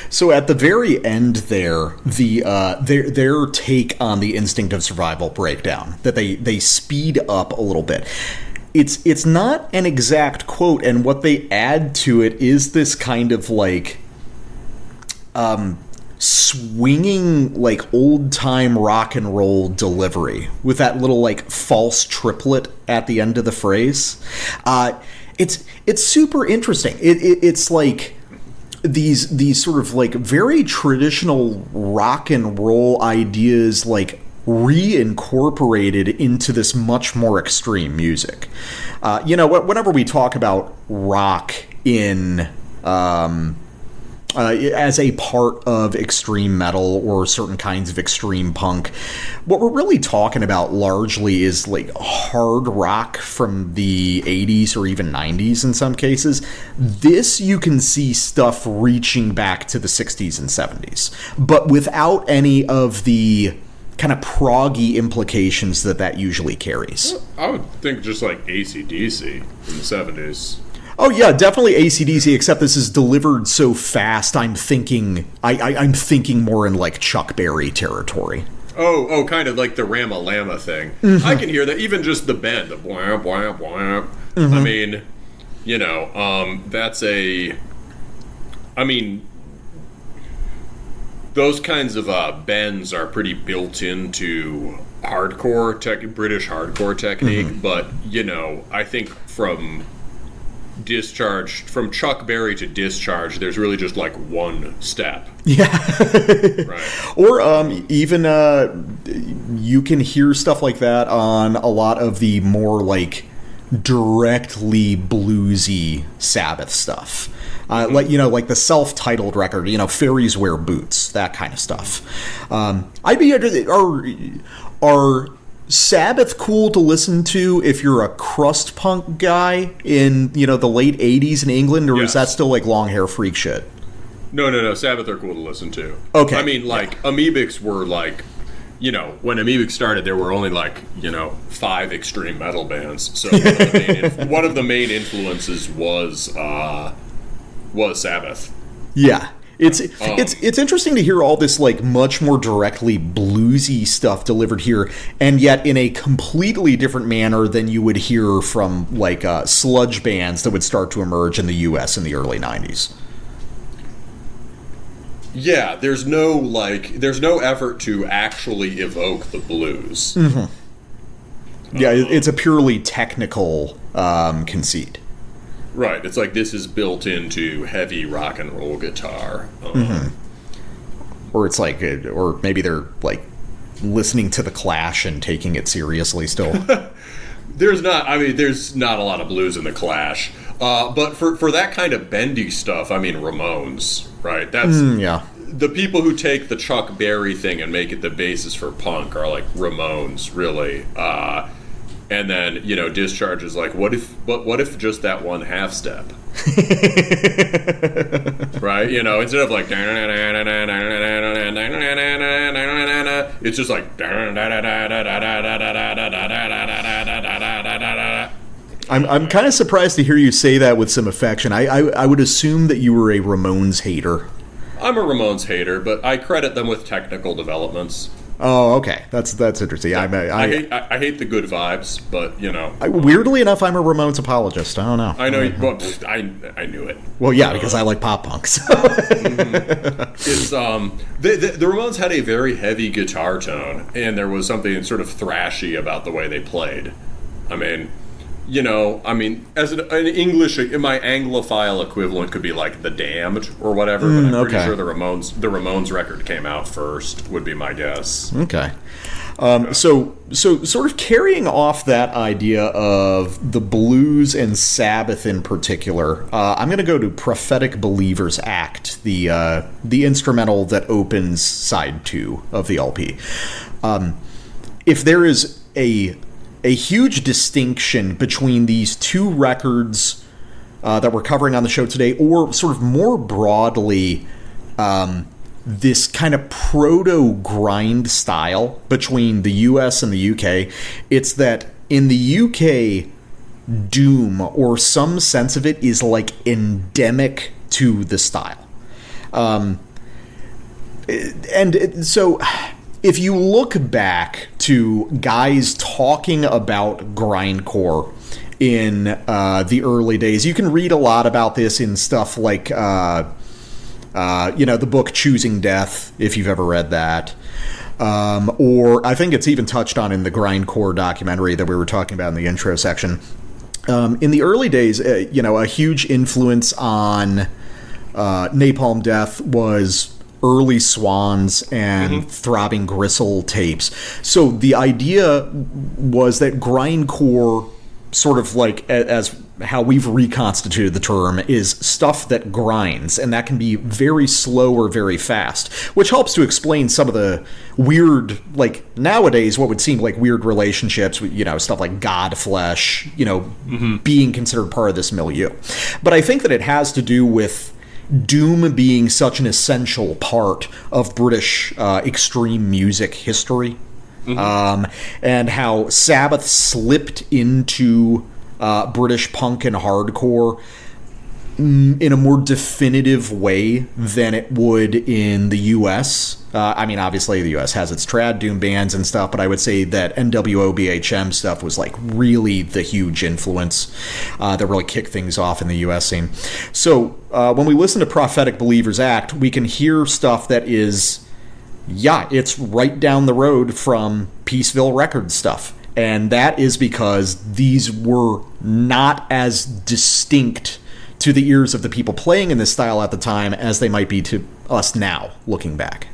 S1: So at the very end there, their take on the instinct of survival breakdown, that they speed up a little bit. It's not an exact quote, and what they add to it is this kind of like swinging like old time rock and roll delivery with that little like false triplet at the end of the phrase. It's super interesting. It's like these sort of like very traditional rock and roll ideas like reincorporated into this much more extreme music. Whenever we talk about rock in as a part of extreme metal or certain kinds of extreme punk, what we're really talking about largely is like hard rock from the 80s or even 90s in some cases. This, you can see stuff reaching back to the 60s and 70s, but without any of the kind of proggy implications that usually carries.
S2: I would think just like AC/DC in the 70s.
S1: Oh yeah, definitely AC/DC, except this is delivered so fast. I'm thinking more in like Chuck Berry territory.
S2: Oh, kind of like the Rama-Lama thing. Mm-hmm. I can hear that, even just the bend, the bwah, bwah, bwah. Mm-hmm. I mean, that's those kinds of bends are pretty built into British hardcore technique, mm-hmm. But, I think from Chuck Berry to Discharge, there's really just like one step.
S1: Yeah.
S2: Right.
S1: Or even you can hear stuff like that on a lot of the more like directly bluesy Sabbath stuff. Mm-hmm. Like the self-titled record, Fairies Wear Boots, that kind of stuff. I'd be are Sabbath cool to listen to if you're a crust punk guy in, the late 80s in England, or yes. Is that still like long hair freak shit?
S2: No. Sabbath are cool to listen to.
S1: Okay.
S2: I mean, Amoebics were like, when Amoebics started, there were only like, 5 extreme metal bands. So one of the main influences was Sabbath.
S1: Yeah. It's interesting to hear all this like much more directly bluesy stuff delivered here, and yet in a completely different manner than you would hear from like sludge bands that would start to emerge in the U.S. in the early '90s.
S2: Yeah, there's no effort to actually evoke the blues.
S1: Mm-hmm. Yeah, it's a purely technical conceit.
S2: Right, it's like this is built into heavy rock and roll guitar.
S1: Or it's like, or maybe they're like listening to The Clash and taking it seriously still.
S2: There's not a lot of blues in The Clash. But for that kind of bendy stuff, I mean, Ramones, right? That's the people who take the Chuck Berry thing and make it the basis for punk are like Ramones, really. And then, Discharge is like, what if just that one half step? Right? Instead of like, it's just like,
S1: I'm kind of surprised to hear you say that with some affection. I would assume that you were a Ramones hater.
S2: I'm a Ramones hater, but I credit them with technical developments.
S1: Oh, okay. That's interesting.
S2: I hate the good vibes, but
S1: weirdly enough, I'm a Ramones apologist. I don't know.
S2: I know. Well, I knew it.
S1: Well, yeah, because I like pop punk. So.
S2: It's the Ramones had a very heavy guitar tone, and there was something sort of thrashy about the way they played. I mean, as an English, my Anglophile equivalent could be like The Damned or whatever, but I'm pretty sure the Ramones record came out first, would be my guess.
S1: Okay. So sort of carrying off that idea of the blues and Sabbath in particular, I'm going to go to Prophetic Believer's Act, the instrumental that opens side 2 of the LP. If there is a huge distinction between these two records that we're covering on the show today, or sort of more broadly, this kind of proto-grind style between the US and the UK, it's that in the UK, doom, or some sense of it, is like endemic to the style. So if you look back to guys talking about grindcore in the early days, you can read a lot about this in stuff like, the book Choosing Death, if you've ever read that. Or I think it's even touched on in the grindcore documentary that we were talking about in the intro section. In the early days, a huge influence on Napalm Death was early Swans and Throbbing Gristle tapes. So the idea was that grindcore, sort of like as how we've reconstituted the term, is stuff that grinds, and that can be very slow or very fast, which helps to explain some of the weird, like nowadays what would seem like weird relationships with, stuff like Godflesh, being considered part of this milieu. But I think that it has to do with doom being such an essential part of British extreme music history, and how Sabbath slipped into British punk and hardcore in a more definitive way than it would in the US. Obviously the US has its trad doom bands and stuff, but I would say that NWO BHM stuff was like really the huge influence that really kicked things off in the US scene. So when we listen to Prophetic Believer's Act, we can hear stuff that is, it's right down the road from Peaceville Records stuff. And that is because these were not as distinct to the ears of the people playing in this style at the time as they might be to us now, looking back.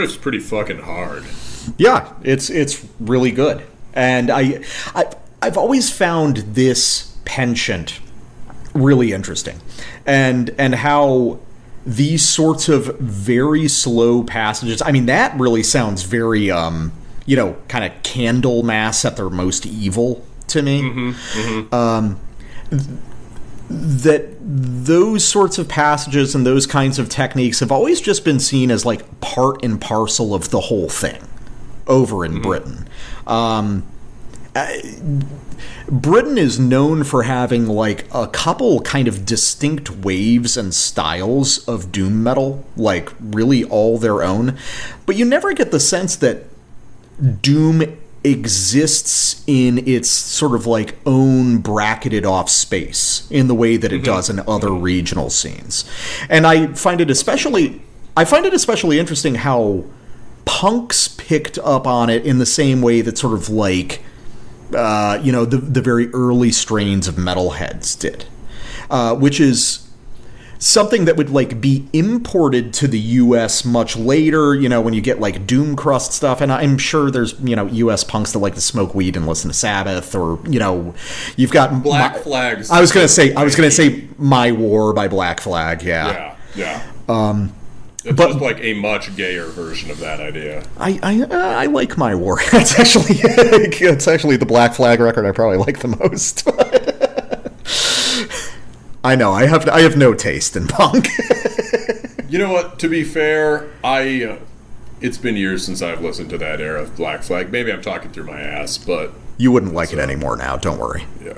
S2: riff's pretty fucking hard.
S1: Yeah, it's really good. And I've always found this penchant really interesting. And how these sorts of very slow passages, I mean, that really sounds very, kind of Candlemas at their most evil to me. That those sorts of passages and those kinds of techniques have always just been seen as like part and parcel of the whole thing over in Britain. Britain is known for having like a couple kind of distinct waves and styles of doom metal, like really all their own, but you never get the sense that doom exists in its sort of like own bracketed off space in the way that it does in other regional scenes. And I find it especially interesting how punks picked up on it in the same way that sort of like the very early strains of metalheads did, which is something that would like be imported to the U.S. much later, when you get like doom crust stuff. And I'm sure there's U.S. punks that like to smoke weed and listen to Sabbath, or you've got
S2: Black Flags.
S1: I was gonna say My War by Black Flag.
S2: Yeah. It's
S1: but
S2: just like a much gayer version of that idea.
S1: I like My War. It's actually the Black Flag record I probably like the most. I know I have no taste in punk.
S2: You know what? To be fair, it's been years since I've listened to that era of Black Flag. Maybe I'm talking through my ass, but
S1: you wouldn't like it anymore now. Don't worry.
S2: Yeah.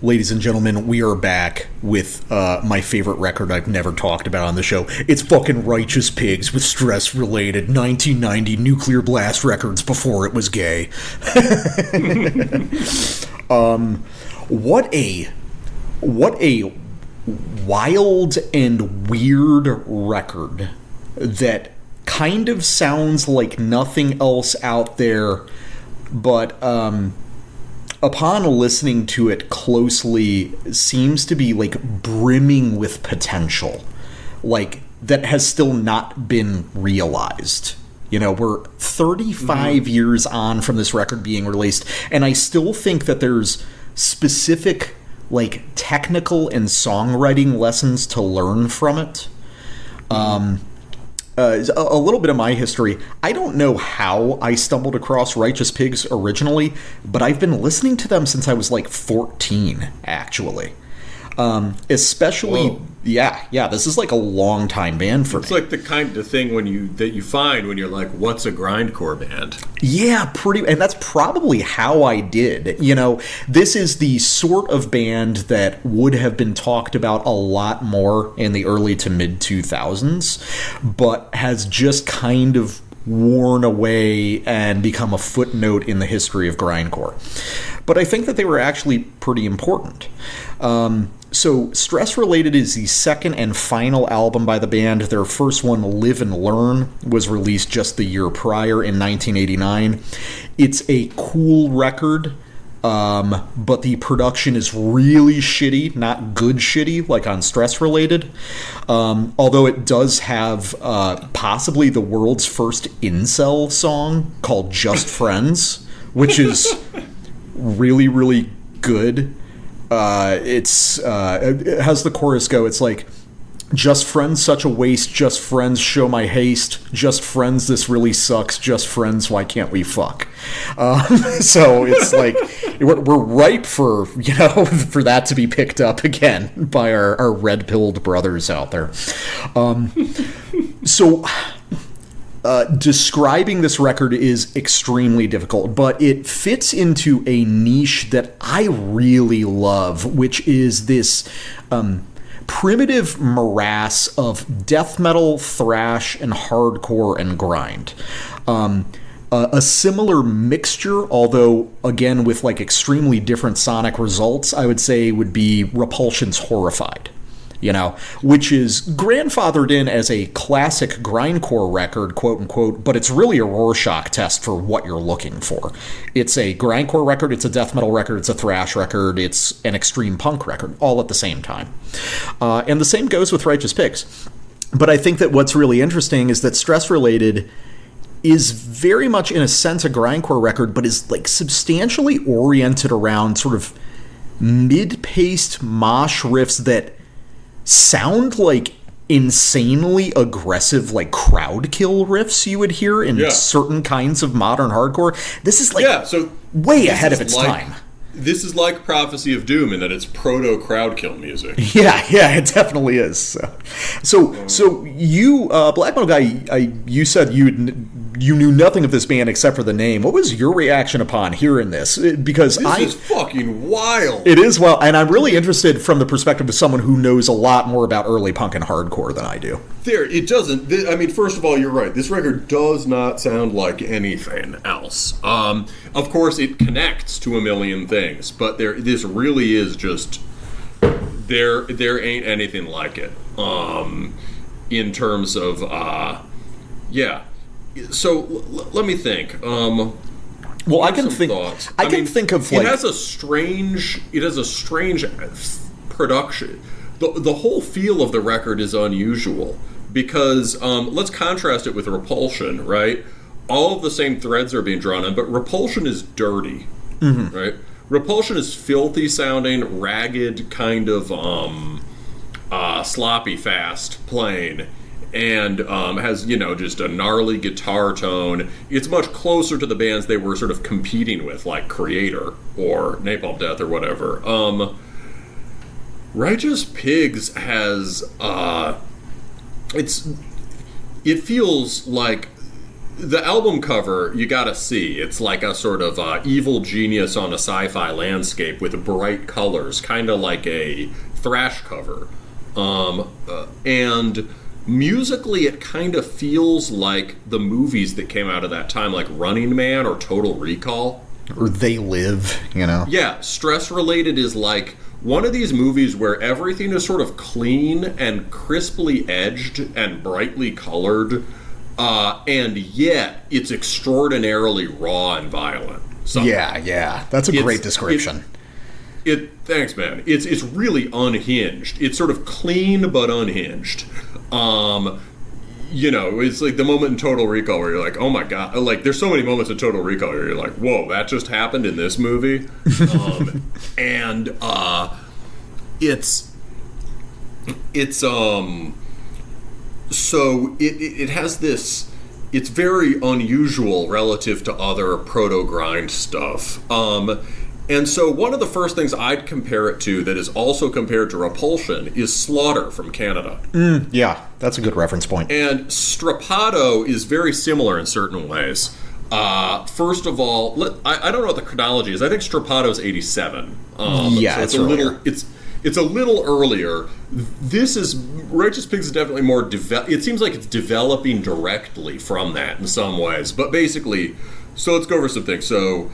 S1: Ladies and gentlemen, we are back with my favorite record I've never talked about on the show. It's fucking Righteous Pigs with Stress Related 1990 Nuclear Blast Records before it was gay. What a wild and weird record that kind of sounds like nothing else out there, but upon listening to it closely, seems to be like brimming with potential, like that has still not been realized. You know, we're 35 years on from this record being released, and I still think that there's specific, like, technical and songwriting lessons to learn from it. A little bit of my history. I don't know how I stumbled across Righteous Pigs originally, but I've been listening to them since I was like 14, actually. Especially,
S2: Whoa.
S1: yeah, this is like a long time band for me.
S2: It's like the kind of thing that you find when you're like, what's a grindcore band?
S1: Yeah, and that's probably how I did. You know, this is the sort of band that would have been talked about a lot more in the early to mid 2000s, but has just kind of worn away and become a footnote in the history of grindcore. But I think that they were actually pretty important. So Stress Related is the second and final album by the band. Their first one, Live and Learn, was released just the year prior in 1989. It's a cool record, but the production is really shitty, not good shitty, like on Stress Related. Although it does have possibly the world's first incel song called Just Friends, which is really, really good. It has the chorus go, it's like, just friends, such a waste, just friends, show my haste, just friends, this really sucks, just friends, why can't we fuck? So it's like, we're ripe for, you know, for that to be picked up again by our red-pilled brothers out there. Describing this record is extremely difficult, but it fits into a niche that I really love, which is this primitive morass of death metal, thrash, and hardcore and grind. A similar mixture, although again with like extremely different sonic results, I would say would be Repulsion's Horrified. You know, which is grandfathered in as a classic grindcore record, quote unquote, but it's really a Rorschach test for what you're looking for. It's a grindcore record, it's a death metal record, it's a thrash record, it's an extreme punk record, all at the same time. And the same goes with Righteous Pigs. But I think that what's really interesting is that Stress Related is very much, in a sense, a grindcore record, but is like substantially oriented around sort of mid-paced mosh riffs that sound like insanely aggressive, like crowd kill riffs you would hear in certain kinds of modern hardcore. This is like way ahead of its time.
S2: This is like Prophecy of Doom in that it's proto-crowdkill music.
S1: Yeah, it definitely is. So you, Black Metal Guy, you said you knew nothing of this band except for the name. What was your reaction upon hearing this? Because
S2: this is fucking wild.
S1: It is wild, and I'm really interested from the perspective of someone who knows a lot more about early punk and hardcore than I do.
S2: It doesn't. I mean, first of all, you're right. This record does not sound like anything else. Of course, it connects to a million things, but this really is just there ain't anything like it. In terms of So let me think. Well,
S1: I can think. Thoughts. I can think of like
S2: it has a strange production. The whole feel of the record is unusual because let's contrast it with Repulsion, right? All of the same threads are being drawn on, but Repulsion is dirty, right? Repulsion is filthy sounding, ragged, kind of sloppy fast playing, and has, just a gnarly guitar tone. It's much closer to the bands they were sort of competing with, like Creator or Napalm Death or whatever. Righteous Pigs has it feels like the album cover, you gotta see. It's like a sort of evil genius on a sci-fi landscape with bright colors, kind of like a thrash cover. And musically, it kind of feels like the movies that came out of that time, like Running Man or Total Recall.
S1: Or They Live, you know?
S2: Yeah, Stress-Related is like one of these movies where everything is sort of clean and crisply edged and brightly colored, and yet it's extraordinarily raw and violent.
S1: Yeah, that's a great description.
S2: Thanks, man. It's really unhinged. It's sort of clean but unhinged. It's like the moment in Total Recall where you're like, oh my god, like there's so many moments in Total Recall where you're like, whoa, that just happened in this movie. So it has this, it's very unusual relative to other proto-grind stuff. And so one of the first things I'd compare it to that is also compared to Repulsion is Slaughter from Canada.
S1: Yeah, that's a good reference point.
S2: And Strapato is very similar in certain ways. First of all, I don't know what the chronology is. I think Strapato is 87.
S1: Yeah,
S2: so it's a little earlier. This is Righteous Pigs is definitely more it seems like it's developing directly from that in some ways. But basically, so let's go over some things. So,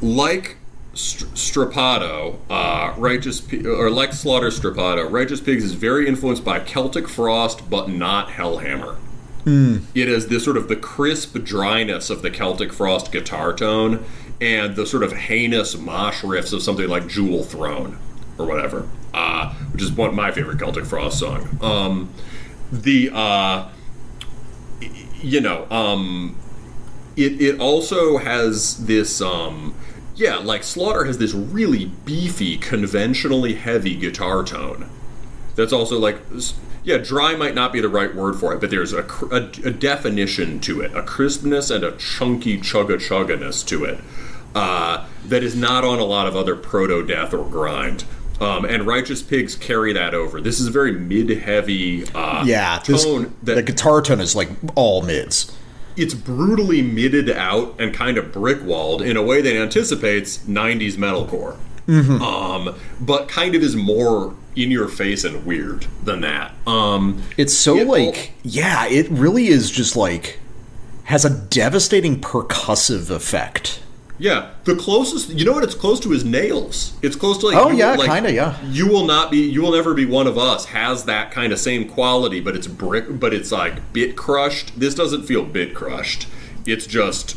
S2: like Strapato, like Slaughter Strapato, Righteous Pigs is very influenced by Celtic Frost, but not Hellhammer. It has this sort of the crisp dryness of the Celtic Frost guitar tone and the sort of heinous mosh riffs of something like Jewel Throne or whatever, which is one of my favorite Celtic Frost song. It also has this, like Slaughter has this really beefy, conventionally heavy guitar tone. That's also like, dry might not be the right word for it, but there's a definition to it, a crispness and a chunky chugga-chugganess to it that is not on a lot of other proto-death or grind. And Righteous Pigs carry that over. This is a very mid-heavy tone.
S1: The guitar tone is like all mids.
S2: It's brutally midded out and kind of brick-walled in a way that anticipates 90s metalcore. But kind of is more in your face and weird than that.
S1: It's so it really is just like has a devastating percussive effect.
S2: Yeah, the closest, you know what it's close to is Nails. It's close to You will never be one of us has that kind of same quality, but it's like bit crushed. This doesn't feel bit crushed. It's just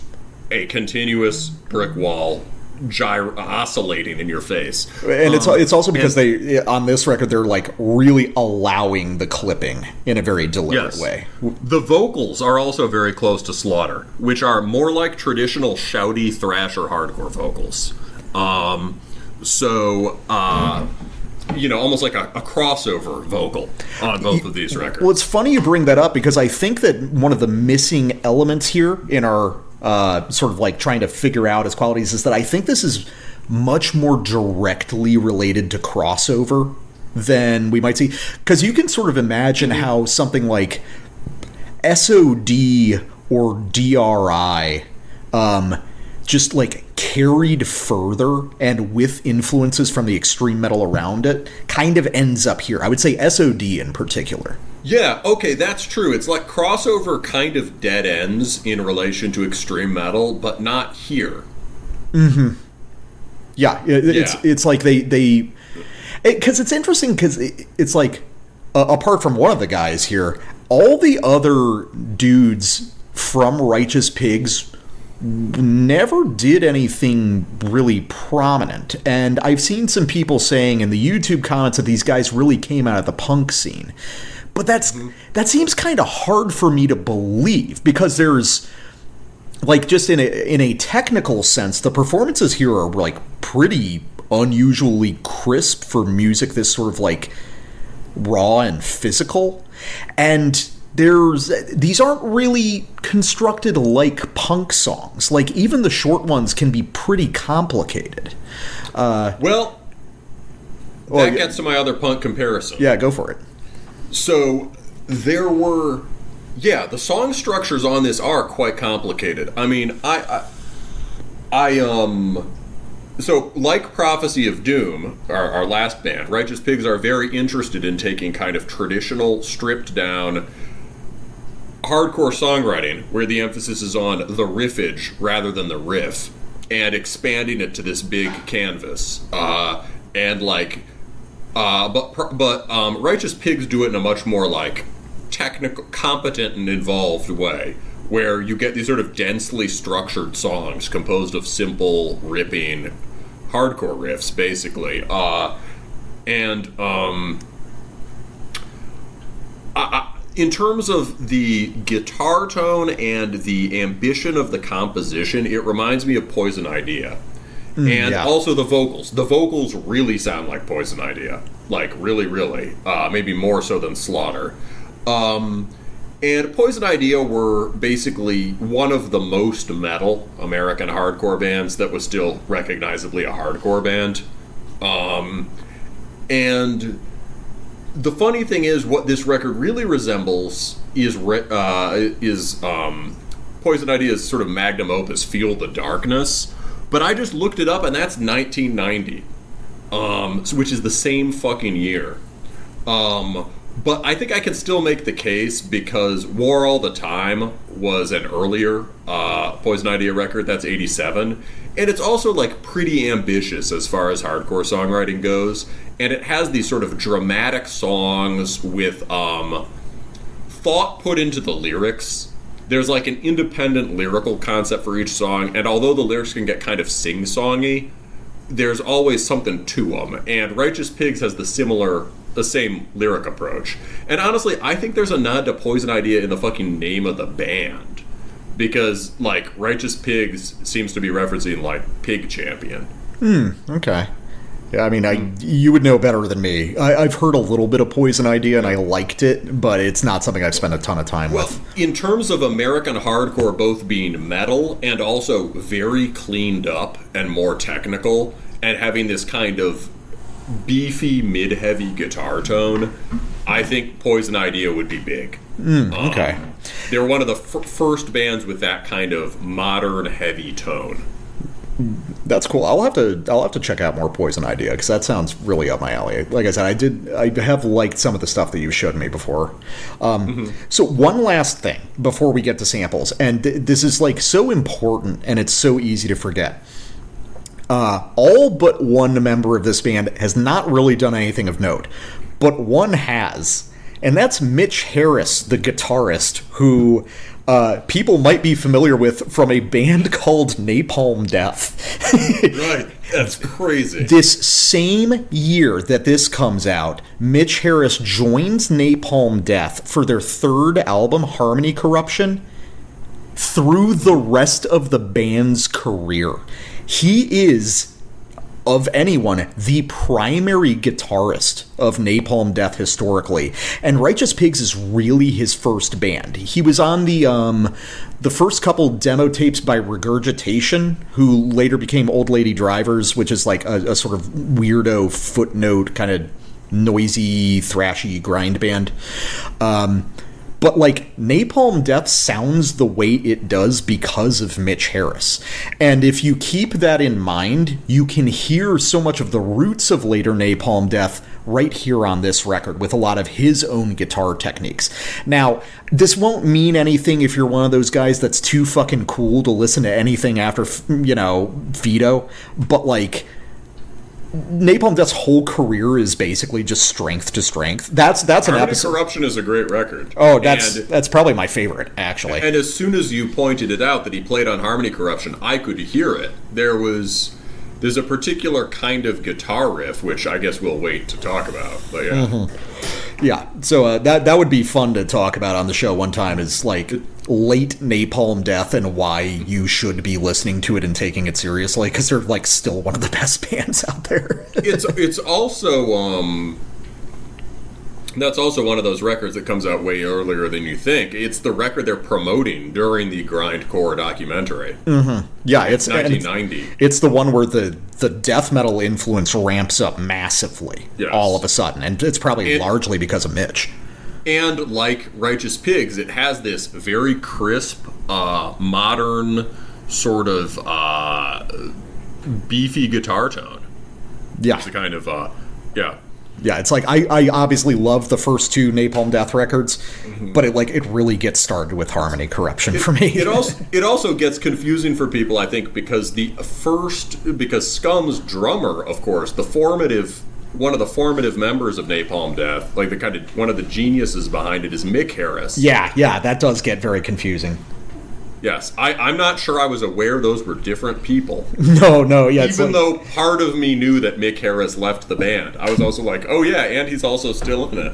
S2: a continuous brick wall oscillating in your face.
S1: And it's also because they on this record they're like really allowing the clipping in a very deliberate way.
S2: The vocals are also very close to Slaughter, which are more like traditional shouty thrash or hardcore vocals. Almost like a crossover vocal on both of these records.
S1: Well, it's funny you bring that up because I think that one of the missing elements here in our sort of like trying to figure out his qualities is that I think this is much more directly related to crossover than we might see. Because you can sort of imagine how something like SOD or DRI just like carried further and with influences from the extreme metal around it kind of ends up here. I would say SOD in particular.
S2: Yeah, okay, that's true. It's like crossover kind of dead ends in relation to extreme metal, but not here.
S1: Yeah, it's like they because it's interesting because it's like apart from one of the guys here, all the other dudes from Righteous Pigs never did anything really prominent. And I've seen some people saying in the YouTube comments that these guys really came out of the punk scene. But that seems kind of hard for me to believe because there's like just in a technical sense, the performances here are like pretty unusually crisp for music this sort of like raw and physical. And these aren't really constructed like punk songs. Like even the short ones can be pretty complicated.
S2: That gets to my other punk comparison.
S1: Yeah, go for it.
S2: So there were Yeah, the song structures on this are quite complicated. I mean, so, like Prophecy of Doom, our last band, Righteous Pigs are very interested in taking kind of traditional, stripped-down, hardcore songwriting, where the emphasis is on the riffage rather than the riff, and expanding it to this big canvas. But Righteous Pigs do it in a much more, like, technical, competent, and involved way, where you get these sort of densely structured songs composed of simple, ripping, hardcore riffs, basically. In terms of the guitar tone and the ambition of the composition, it reminds me of Poison Idea. Also the vocals. The vocals really sound like Poison Idea. Like, really, really. Maybe more so than Slaughter. And Poison Idea were basically one of the most metal American hardcore bands that was still recognizably a hardcore band. And the funny thing is, what this record really resembles is Poison Idea's sort of magnum opus, Feel the Darkness. But I just looked it up, and that's 1990, which is the same fucking year. But I think I can still make the case because War All the Time was an earlier Poison Idea record. That's 87. And it's also, like, pretty ambitious as far as hardcore songwriting goes. And it has these sort of dramatic songs with thought put into the lyrics. There's, like, an independent lyrical concept for each song. And although the lyrics can get kind of sing-songy, there's always something to them. And Righteous Pigs has the same lyric approach. And honestly, I think there's a nod to Poison Idea in the fucking name of the band. Because, like, Righteous Pigs seems to be referencing, like, Pig Champion.
S1: Okay. Yeah, I mean, you would know better than me. I've heard a little bit of Poison Idea, and I liked it, but it's not something I've spent a ton of time with.
S2: In terms of American hardcore both being metal and also very cleaned up and more technical, and having this kind of beefy, mid-heavy guitar tone, I think Poison Idea would be big.
S1: Okay.
S2: They're one of the first bands with that kind of modern, heavy tone.
S1: That's cool. I'll have to check out more Poison Idea because that sounds really up my alley. Like I said, I have liked some of the stuff that you've showed me before. So one last thing before we get to samples, and this is like so important and it's so easy to forget. All but one member of this band has not really done anything of note, but one has, and that's Mitch Harris, the guitarist, who people might be familiar with from a band called Napalm Death.
S2: Right, that's crazy.
S1: This same year that this comes out, Mitch Harris joins Napalm Death for their third album, Harmony Corruption, through the rest of the band's career. He is, of anyone, the primary guitarist of Napalm Death historically, and Righteous Pigs is really his first band. He was on the first couple demo tapes by Regurgitation, who later became Old Lady Drivers, which is like a sort of weirdo footnote, kind of noisy, thrashy grind band. But, like, Napalm Death sounds the way it does because of Mitch Harris. And if you keep that in mind, you can hear so much of the roots of later Napalm Death right here on this record with a lot of his own guitar techniques. Now, this won't mean anything if you're one of those guys that's too fucking cool to listen to anything after, Fido. But, like, Napalm Death's whole career is basically just strength to strength. That's an episode.
S2: Harmony Corruption is a great record.
S1: Oh, that's probably my favorite, actually.
S2: And as soon as you pointed it out that he played on Harmony Corruption, I could hear it. There's a particular kind of guitar riff, which I guess we'll wait to talk about. But yeah.
S1: Yeah, so that would be fun to talk about on the show one time, is like late Napalm Death and why you should be listening to it and taking it seriously, because they're like still one of the best bands out there.
S2: It's also that's also one of those records that comes out way earlier than you think. It's the record they're promoting during the Grindcore documentary.
S1: Yeah, it's
S2: 1990.
S1: It's the one where the death metal influence ramps up massively all of a sudden, and it's probably largely because of Mitch.
S2: And like Righteous Pigs, it has this very crisp, modern, sort of beefy guitar tone.
S1: Yeah.
S2: It's a kind of,
S1: Yeah, it's like I obviously love the first two Napalm Death records, but it really gets started with harmony corruption for me.
S2: It also gets confusing for people, I think, because Scum's drummer, of course, one of the formative members of Napalm Death, like one of the geniuses behind it, is Mick Harris.
S1: Yeah, that does get very confusing.
S2: Yes, I'm not sure I was aware those were different people.
S1: No, yeah.
S2: Even though part of me knew that Mick Harris left the band, I was also like, oh yeah, and he's also still in it.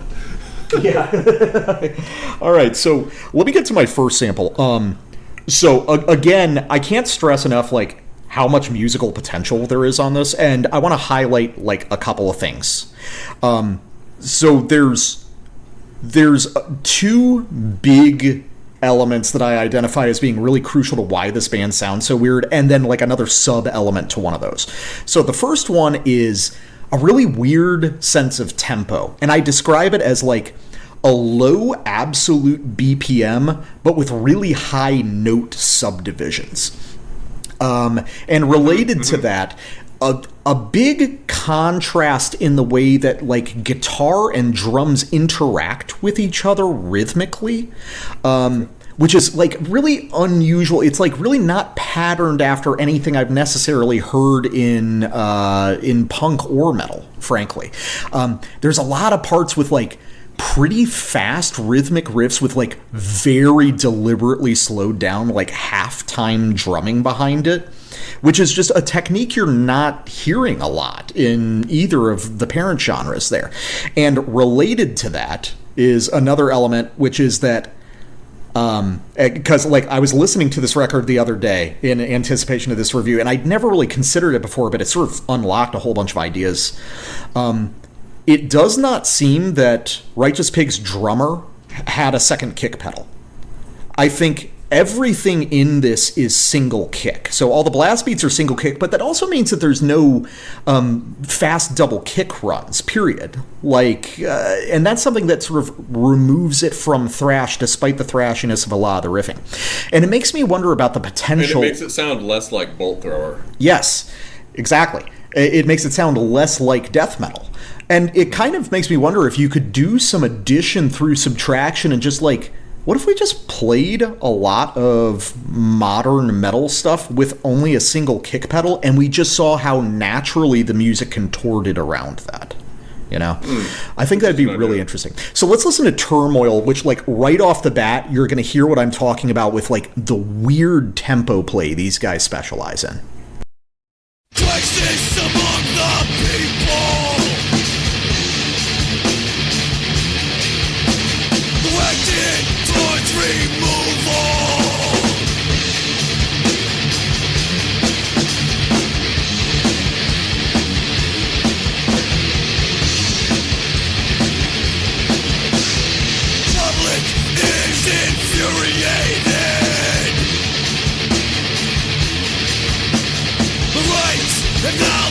S1: Yeah. All right, so let me get to my first sample. Again, I can't stress enough how much musical potential there is on this, and I want to highlight a couple of things. So there's two big elements that I identify as being really crucial to why this band sounds so weird, and then another sub-element to one of those. So the first one is a really weird sense of tempo, and I describe it as a low absolute BPM, but with really high note subdivisions. And related to that, a big contrast in the way that guitar and drums interact with each other rhythmically, which is really unusual. It's really not patterned after anything I've necessarily heard in punk or metal, frankly. There's a lot of parts with pretty fast rhythmic riffs with very deliberately slowed down half-time drumming behind it, which is just a technique you're not hearing a lot in either of the parent genres there. And related to that is another element, which is that because I was listening to this record the other day in anticipation of this review, and I'd never really considered it before, but it sort of unlocked a whole bunch of ideas. It does not seem that Righteous Pig's drummer had a second kick pedal. I think everything in this is single kick. So all the blast beats are single kick, but that also means that there's no fast double kick runs, period. And that's something that sort of removes it from thrash, despite the thrashiness of a lot of the riffing. And it makes me wonder about the potential...
S2: And it makes it sound less like Bolt Thrower.
S1: Yes, exactly. It makes it sound less like death metal. And it kind of makes me wonder if you could do some addition through subtraction and just what if we just played a lot of modern metal stuff with only a single kick pedal, and we just saw how naturally the music contorted around that? I think that'd be really interesting. So let's listen to Turmoil, which right off the bat, you're going to hear what I'm talking about with the weird tempo play these guys specialize in.
S4: Crisis among the people, directed towards removal. Public is infuriated. The rights have now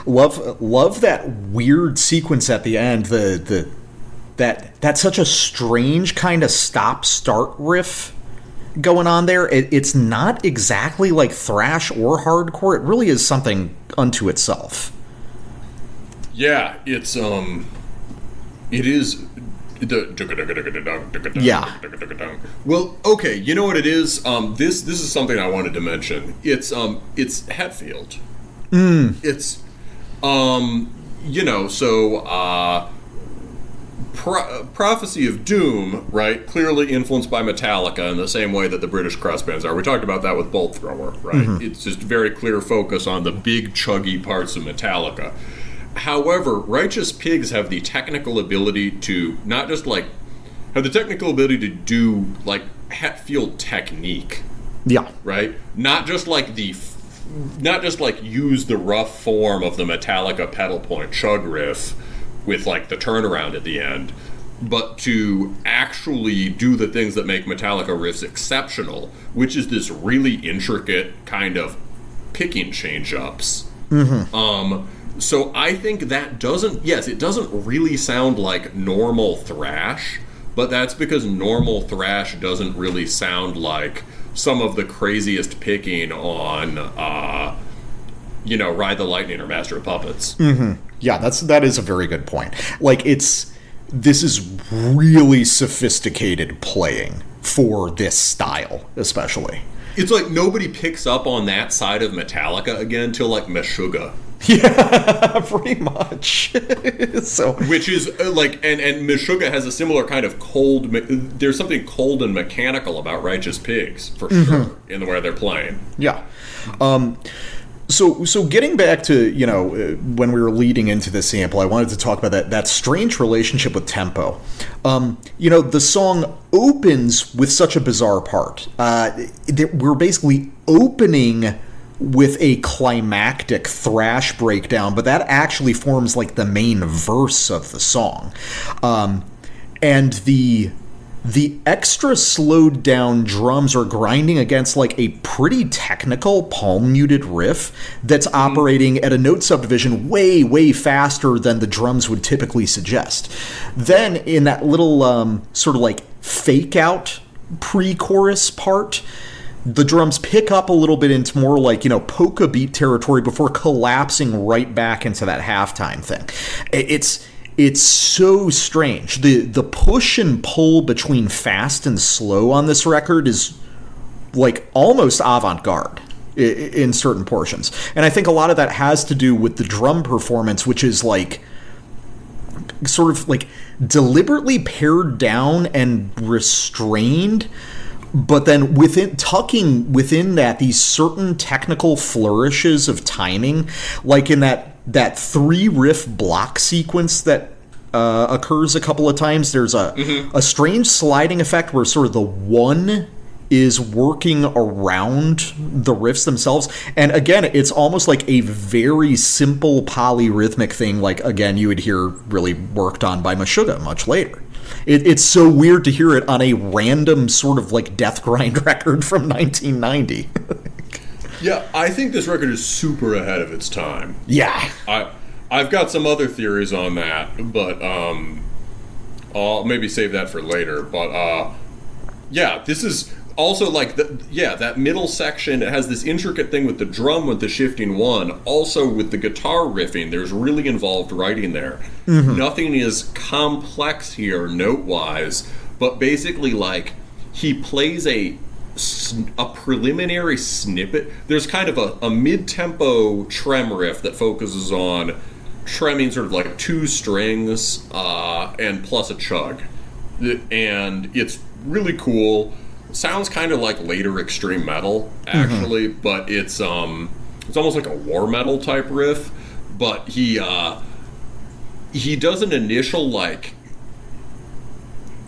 S1: Love that weird sequence at the end. That's such a strange kind of stop-start riff going on there. It's not exactly like thrash or hardcore. It really is something unto itself.
S2: Yeah, it is.
S1: Yeah.
S2: Well, okay, you know what it is? This is something I wanted to mention. It's Hetfield. It's Prophecy of Doom, right? Clearly influenced by Metallica in the same way that the British crust bands are. We talked about that with Bolt Thrower, right? It's just very clear focus on the big chuggy parts of Metallica. However, Righteous Pigs have the technical ability to do like Hetfield technique.
S1: Yeah.
S2: Right? Not just like use the rough form of the Metallica pedal point chug riff with like the turnaround at the end, but to actually do the things that make Metallica riffs exceptional, which is this really intricate kind of picking change-ups. So I think that it doesn't really sound like normal thrash, but that's because normal thrash doesn't really sound like some of the craziest picking on, Ride the Lightning or Master of Puppets.
S1: Yeah, that is a very good point. Like, this is really sophisticated playing for this style, especially.
S2: It's like nobody picks up on that side of Metallica again till like Meshuggah.
S1: Yeah, pretty much.
S2: Which is like, and Meshuggah has a similar kind of cold. There's something cold and mechanical about Righteous Pigs for sure in the way they're playing.
S1: Yeah. So getting back to when we were leading into this sample, I wanted to talk about that strange relationship with tempo. The song opens with such a bizarre part. We're basically opening with a climactic thrash breakdown, but that actually forms like the main verse of the song. And the extra slowed down drums are grinding against like a pretty technical palm muted riff that's operating at a note subdivision way, way faster than the drums would typically suggest. Then in that little sort of like fake out pre-chorus part, the drums pick up a little bit into more like, polka beat territory before collapsing right back into that halftime thing. It's so strange. The push and pull between fast and slow on this record is like almost avant-garde in certain portions. And I think a lot of that has to do with the drum performance, which is like sort of like deliberately pared down and restrained, but then tucking within that these certain technical flourishes of timing, like in that 3-riff block sequence that occurs a couple of times. There's a strange sliding effect where sort of the one is working around the riffs themselves. And again, it's almost like a very simple polyrhythmic thing, like, again, you would hear really worked on by Meshuggah much later. It's so weird to hear it on a random sort of like death grind record from 1990.
S2: Yeah, I think this record is super ahead of its time.
S1: Yeah.
S2: I've got some other theories on that, but I'll maybe save that for later. But yeah, this is also like that middle section. It has this intricate thing with the drum with the shifting one. Also with the guitar riffing, there's really involved writing there. Nothing is complex here note-wise, but basically like he plays a preliminary snippet. There's kind of a mid-tempo trem riff that focuses on tremming sort of like 2 strings and plus a chug, and it's really cool. Sounds kind of like later extreme metal actually, but it's almost like a war metal type riff. But he does an initial like,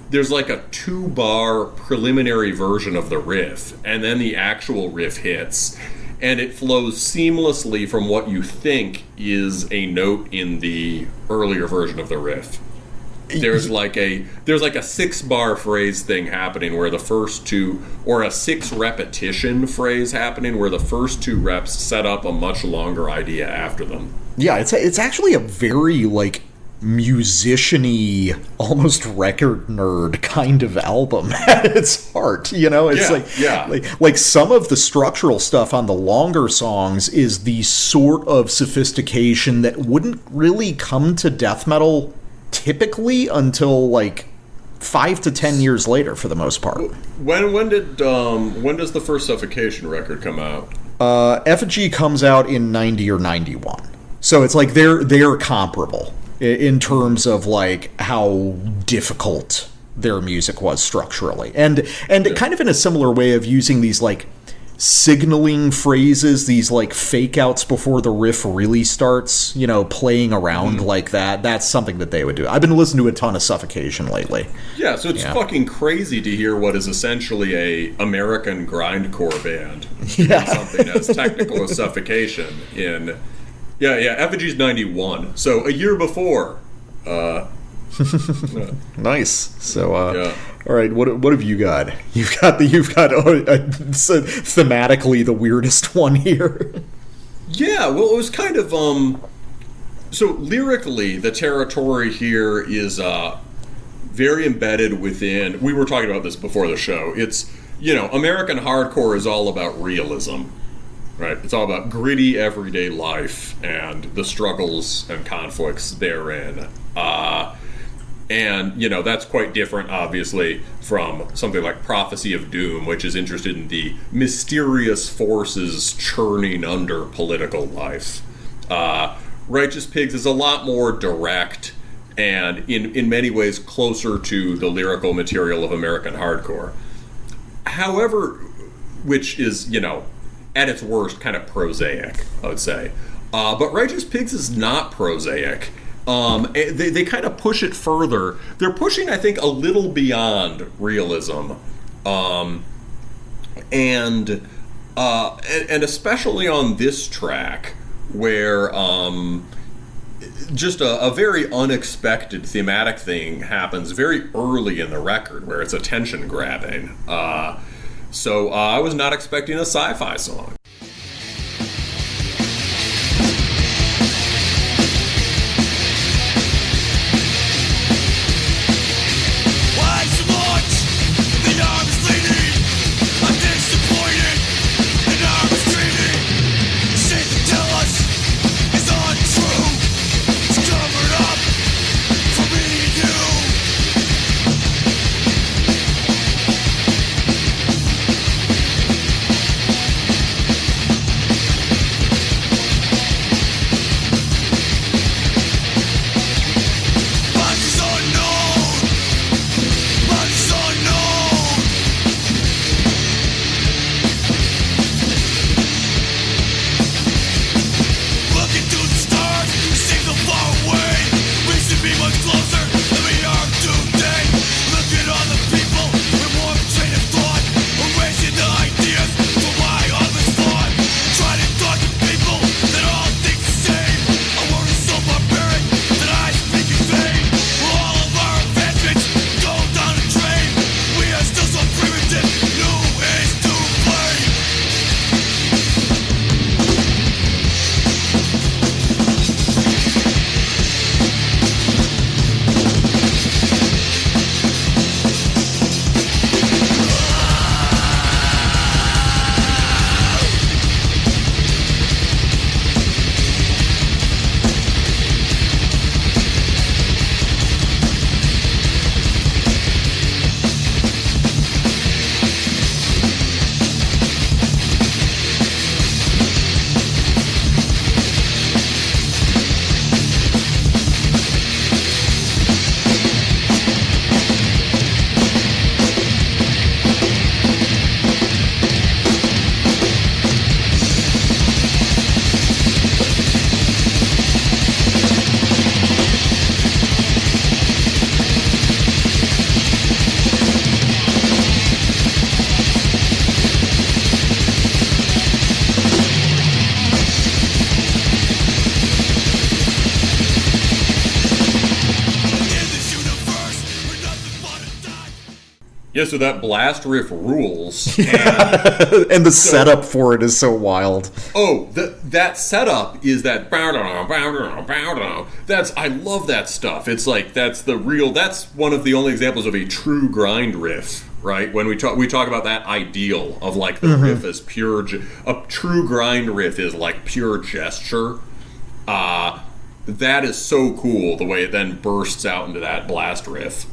S2: there's like a 2-bar preliminary version of the riff, and then the actual riff hits, and it flows seamlessly from what you think is a note in the earlier version of the riff. there's like a 6-bar phrase thing happening where the first two, or a 6 repetition phrase happening where the first 2 reps set up a much longer idea after them.
S1: Yeah, it's actually a very like musician-y, almost record nerd kind of album at its heart. You know, it's like some of the structural stuff on the longer songs is the sort of sophistication that wouldn't really come to death metal typically until like 5 to 10 years later, for the most part.
S2: When does the first Suffocation record come out?
S1: Effigy comes out in 90 or 91, so it's like they're comparable in terms of like how difficult their music was structurally, and kind of in a similar way of using these like signaling phrases, these like fake outs before the riff really starts, you know, playing around like that. That's something that they would do. I've been listening to a ton of Suffocation lately.
S2: Yeah, so it's fucking crazy to hear what is essentially a American grindcore band.
S1: Yeah.
S2: Something as technical as Suffocation in... Yeah, Effigy's 91, so a year before.
S1: Nice. So, all right, what have you got? You've got thematically the weirdest one here.
S2: Yeah, well, it was kind of so lyrically, the territory here is very embedded within. We were talking about this before the show. It's, you know, American hardcore is all about realism. Right, it's all about gritty everyday life and the struggles and conflicts therein. And, you know, that's quite different, obviously, from something like Prophecy of Doom, which is interested in the mysterious forces churning under political life. Righteous Pigs is a lot more direct and, in many ways, closer to the lyrical material of American hardcore. However, which is, you know, at its worst, kind of prosaic, I would say. But Righteous Pigs is not prosaic. They kind of push it further. They're pushing, I think, a little beyond realism. And especially on this track, where just a very unexpected thematic thing happens very early in the record, where it's attention grabbing. So I was not expecting a sci-fi song.
S4: Why so much? The arm is bleeding. I'm disappointed. The arm is dreaming. Shit to tell us is untrue. It's covered up for me and you.
S2: Yeah, so that blast riff rules.
S1: And the setup for it is so wild.
S2: Oh, that setup is that. That's I love that stuff. It's like that's one of the only examples of a true grind riff, right? When we talk about that ideal of like the riff as pure. A true grind riff is like pure gesture. That is so cool the way it then bursts out into that blast riff.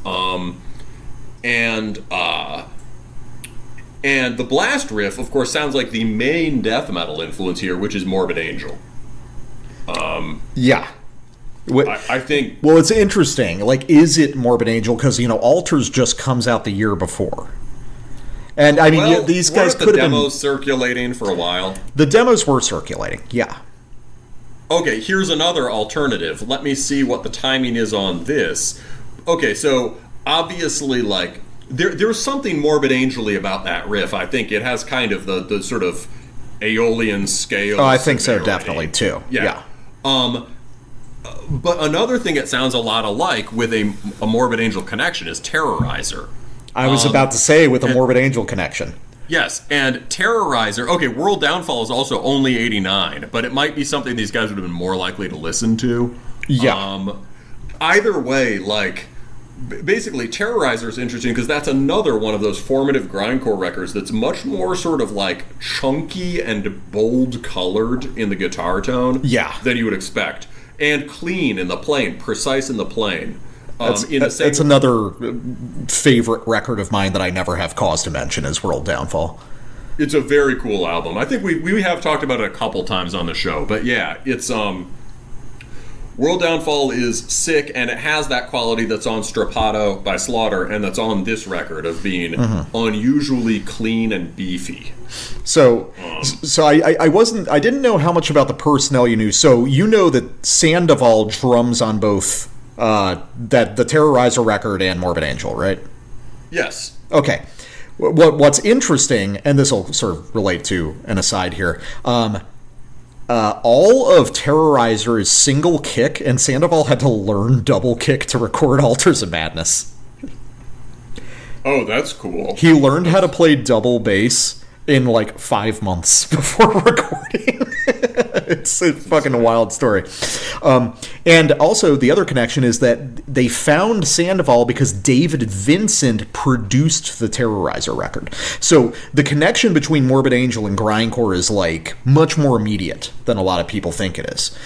S2: And the blast riff, of course, sounds like the main death metal influence here, which is Morbid Angel.
S1: Yeah.
S2: I think...
S1: Well, it's interesting. Like, is it Morbid Angel? Because, Altars just comes out the year before. And, I mean, these guys could have been...
S2: the demos circulating for a while?
S1: The demos were circulating, yeah.
S2: Okay, here's another alternative. Let me see what the timing is on this. Okay, so... obviously, like, there's something Morbid Angel-y about that riff. I think it has kind of the sort of Aeolian scale.
S1: Oh, I think so, definitely, too.
S2: Yeah. But another thing it sounds a lot alike with a Morbid Angel connection is Terrorizer.
S1: I was about to say with a Morbid Angel connection.
S2: Yes, and Terrorizer... Okay, World Downfall is also only 89, but it might be something these guys would have been more likely to listen to.
S1: Yeah.
S2: Either way, like... Basically, Terrorizer is interesting because that's another one of those formative grindcore records that's much more sort of like chunky and bold colored in the guitar tone than you would expect. And clean in the playing, precise in the playing.
S1: It's another favorite record of mine that I never have cause to mention is World Downfall.
S2: It's a very cool album. I think we have talked about it a couple times on the show. But yeah, it's... World Downfall is sick, and it has that quality that's on Strapato by Slaughter, and that's on this record of being unusually clean and beefy.
S1: So I didn't know how much about the personnel you knew. So you know that Sandoval drums on both the Terrorizer record and Morbid Angel, right?
S2: Yes.
S1: Okay. What's interesting, and this will sort of relate to an aside here. All of Terrorizer is single kick, and Sandoval had to learn double kick to record Altars of Madness.
S2: Oh, that's cool.
S1: He learned how to play double bass in like 5 months before recording. It's a fucking wild story. And also, the other connection is that they found Sandoval because David Vincent produced the Terrorizer record. So the connection between Morbid Angel and Grindcore is like much more immediate than a lot of people think it is.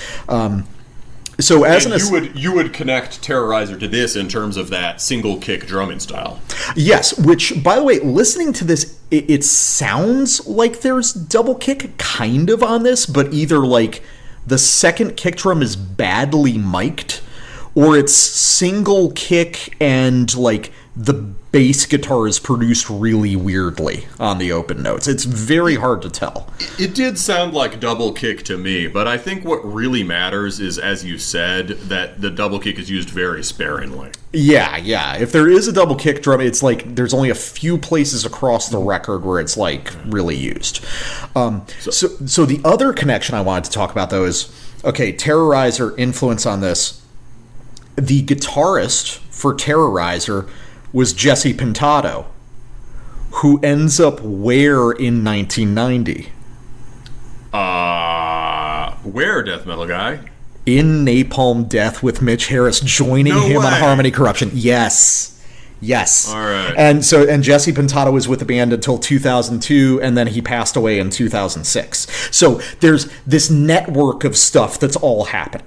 S1: So as
S2: you would connect Terrorizer to this in terms of that single kick drumming style.
S1: Yes, which, by the way, listening to this, it sounds like there's double kick kind of on this, but either like the second kick drum is badly mic'd, or it's single kick and like the bass guitar is produced really weirdly on the open notes. It's very hard to tell.
S2: It did sound like double kick to me, but I think what really matters is, as you said, that the double kick is used very sparingly.
S1: Yeah. If there is a double kick drum, it's like there's only a few places across the record where it's like really used. So the other connection I wanted to talk about, though, is, okay, Terrorizer influence on this. The guitarist for Terrorizer was Jesse Pintado, who ends up where in 1990?
S2: Where, Death Metal Guy?
S1: In Napalm Death with Mitch Harris joining him on Harmony Corruption. Yes. All right. And Jesse Pintado was with the band until 2002, and then he passed away in 2006. So there's this network of stuff that's all happening.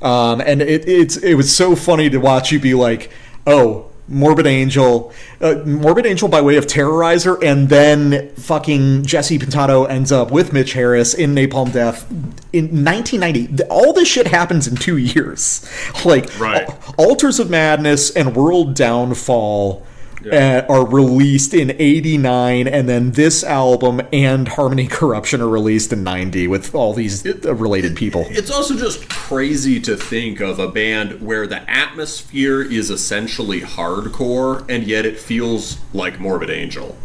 S1: And it was so funny to watch you be like, oh, Morbid Angel by way of Terrorizer, and then fucking Jesse Pintado ends up with Mitch Harris in Napalm Death in 1990. All this shit happens in 2 years. Like, Altars of Madness and World Downfall are released in 89, and then this album and Harmony Corruption are released in 90 with all these related people.
S2: It's also just crazy to think of a band where the atmosphere is essentially hardcore, and yet it feels like Morbid Angel.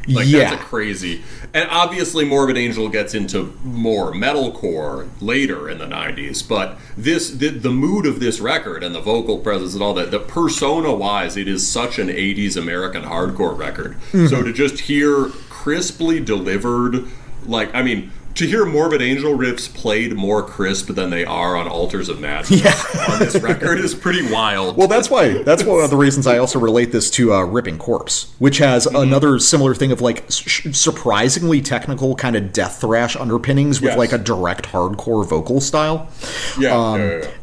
S2: Like,
S1: Yeah.
S2: that's a crazy... And obviously Morbid Angel gets into more metalcore later in the 90s, but the mood of this record and the vocal presence and all that, the persona-wise, it is such an 80s American hardcore record. So to just hear crisply delivered, like, I mean... To hear Morbid Angel riffs played more crisp than they are on Altars of Madness on this record is pretty wild.
S1: Well, that's one of the reasons I also relate this to Ripping Corpse, which has another similar thing of like surprisingly technical kind of death thrash underpinnings with like a direct hardcore vocal style.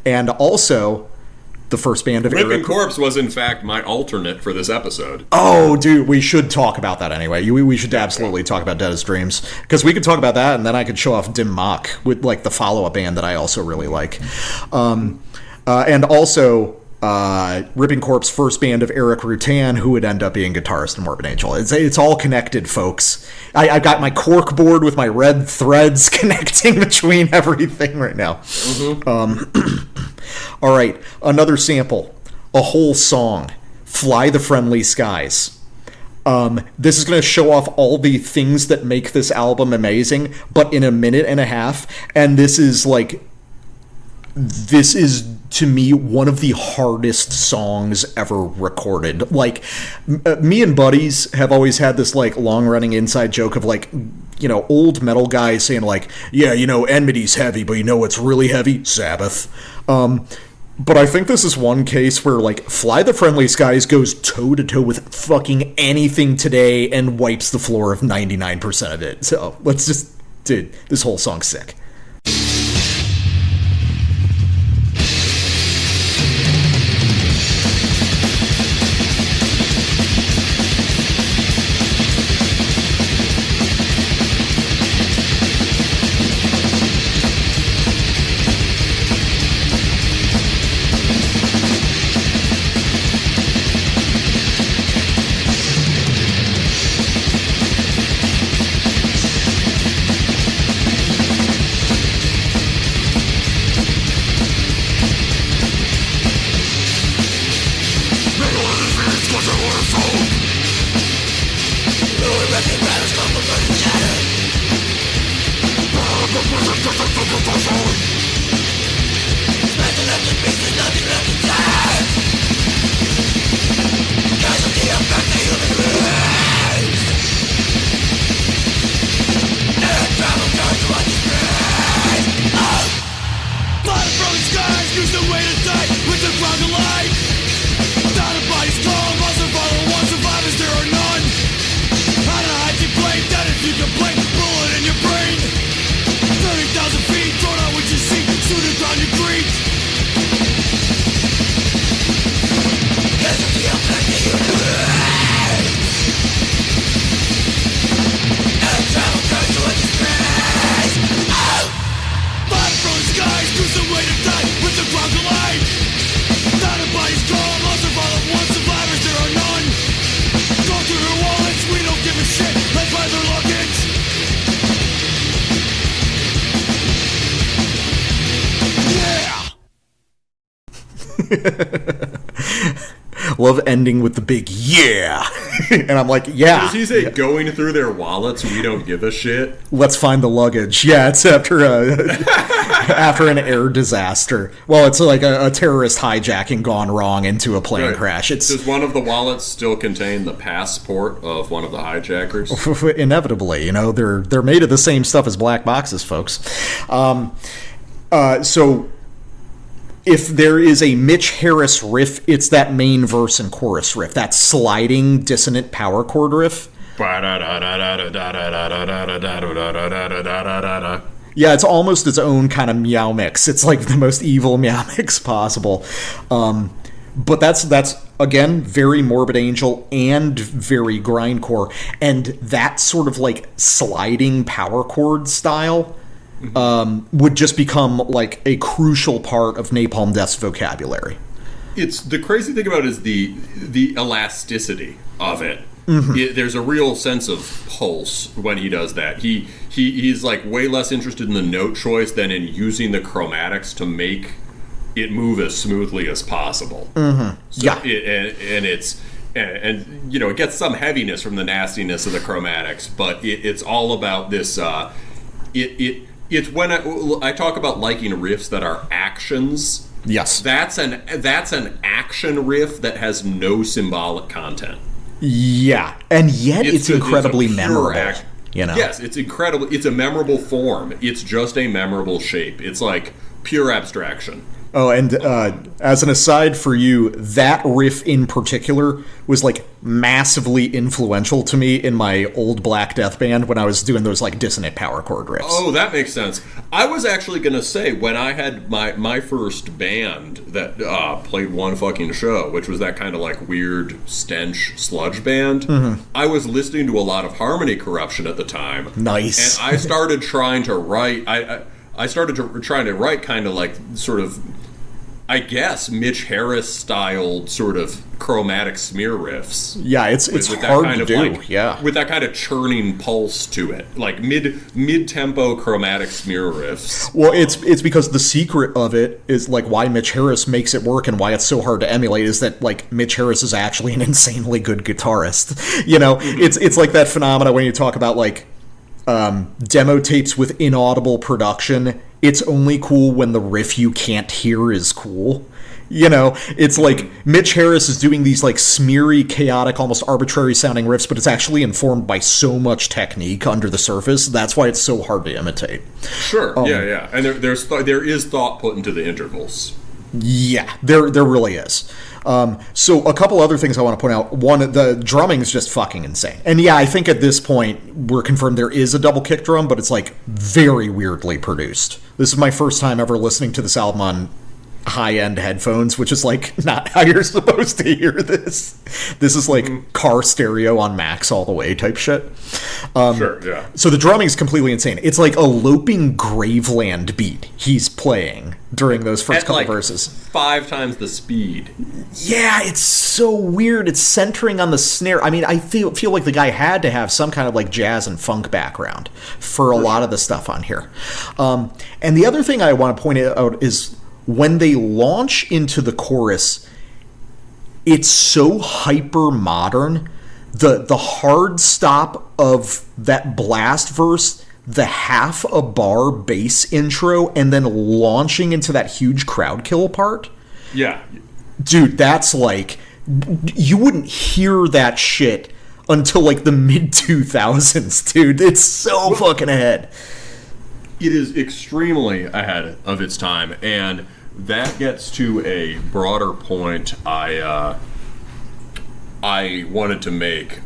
S1: And also the first band of
S2: Ripping Corpse was in fact my alternate for this episode.
S1: Oh, dude, we should talk about that anyway. We should absolutely talk about Dead as Dreams, because we could talk about that, and then I could show off Dim Mak with like the follow-up band that I also really like. And also Ripping Corpse, first band of Eric Rutan, who would end up being guitarist in Morbid Angel. It's all connected, folks. I've got my cork board with my red threads connecting between everything right now. All right, another sample, a whole song, Fly the Friendly Skies. This is going to show off all the things that make this album amazing, but in a minute and a half, and this is, to me, one of the hardest songs ever recorded. Like, me and buddies have always had this, like, long-running inside joke of, like, you know, old metal guys saying, like, yeah, you know, Enmity's heavy, but you know what's really heavy? Sabbath. But I think this is one case where, like, Fly the Friendly Skies goes toe-to-toe with fucking anything today and wipes the floor of 99% of it. So, let's just... Dude, this whole song's sick. Love ending with the big yeah. And I'm like, yeah.
S2: Does he say going through their wallets, we don't give a shit?
S1: Let's find the luggage. Yeah, it's after after an air disaster. Well, it's like a terrorist hijacking gone wrong into a plane crash.
S2: Does one of the wallets still contain the passport of one of the hijackers?
S1: Inevitably, you know, they're made of the same stuff as black boxes, folks. So if there is a Mitch Harris riff, it's that main verse and chorus riff, that sliding dissonant power chord riff. Yeah, it's almost its own kind of meow mix. It's like the most evil meow mix possible. But that's again very Morbid Angel and very grindcore, and that sort of like sliding power chord style would just become like a crucial part of Napalm Death's vocabulary.
S2: It's the crazy thing about it is the elasticity of it. There's a real sense of pulse when he does that. He's like way less interested in the note choice than in using the chromatics to make it move as smoothly as possible.
S1: Yeah,
S2: and and it gets some heaviness from the nastiness of the chromatics, but it's all about this. It's when I talk about liking riffs that are actions.
S1: Yes,
S2: that's an action riff that has no symbolic content.
S1: Yeah, and yet it's incredibly memorable.
S2: Yes, it's incredible. It's a memorable form. It's just a memorable shape. It's like pure abstraction.
S1: Oh, and as an aside for you, that riff in particular was like massively influential to me in my old Black Death band when I was doing those like dissonant power chord riffs.
S2: Oh, that makes sense. I was actually going to say, when I had my first band that played one fucking show, which was that kind of like weird stench sludge band, I was listening to a lot of Harmony Corruption at the time.
S1: Nice.
S2: And I started trying to write... I started trying to write kind of like sort of, I guess, Mitch Harris styled sort of chromatic smear riffs.
S1: Yeah, it's hard to do.
S2: With that kind of churning pulse to it, like mid tempo chromatic smear riffs.
S1: Well, it's because the secret of it is like why Mitch Harris makes it work and why it's so hard to emulate is that like Mitch Harris is actually an insanely good guitarist. It's like that phenomena when you talk about like demo tapes with inaudible production. It's only cool when the riff you can't hear is cool. It's like Mitch Harris is doing these like smeary, chaotic, almost arbitrary sounding riffs, but it's actually informed by so much technique under the surface. That's why it's so hard to imitate.
S2: Sure, yeah. And there is thought put into the intervals.
S1: Yeah, there really is. So a couple other things I want to point out. One, the drumming is just fucking insane. And yeah, I think at this point we're confirmed there is a double kick drum, but it's like very weirdly produced. This is my first time ever listening to this album on high-end headphones, which is like not how you're supposed to hear this. This is like car stereo on max all the way type shit.
S2: Sure, yeah.
S1: So the drumming is completely insane. It's like a loping Graveland beat he's playing during those first couple verses.
S2: 5 times the speed.
S1: Yeah, it's so weird. It's centering on the snare. I mean, I feel like the guy had to have some kind of like jazz and funk background for a lot of the stuff on here. And the other thing I want to point out is when they launch into the chorus, it's so hyper modern. The hard stop of that blast verse, the half a bar bass intro, and then launching into that huge crowd kill part.
S2: Yeah.
S1: Dude, that's like, you wouldn't hear that shit until like the mid 2000s, dude. It's so fucking ahead.
S2: It is extremely ahead of its time, and that gets to a broader point I wanted to make.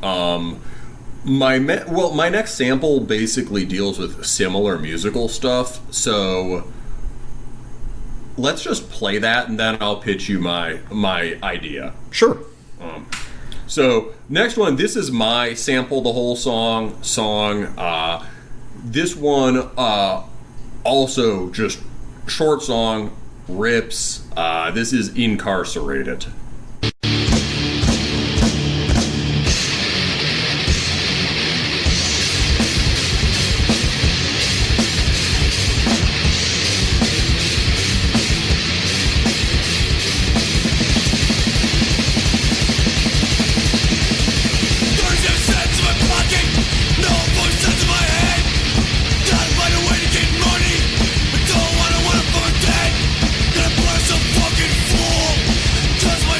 S2: My next sample basically deals with similar musical stuff, so let's just play that, and then I'll pitch you my idea.
S1: Sure.
S2: So next one, this is my sample the whole song. This one also just short song, rips. This is Incarcerated.
S4: Cause my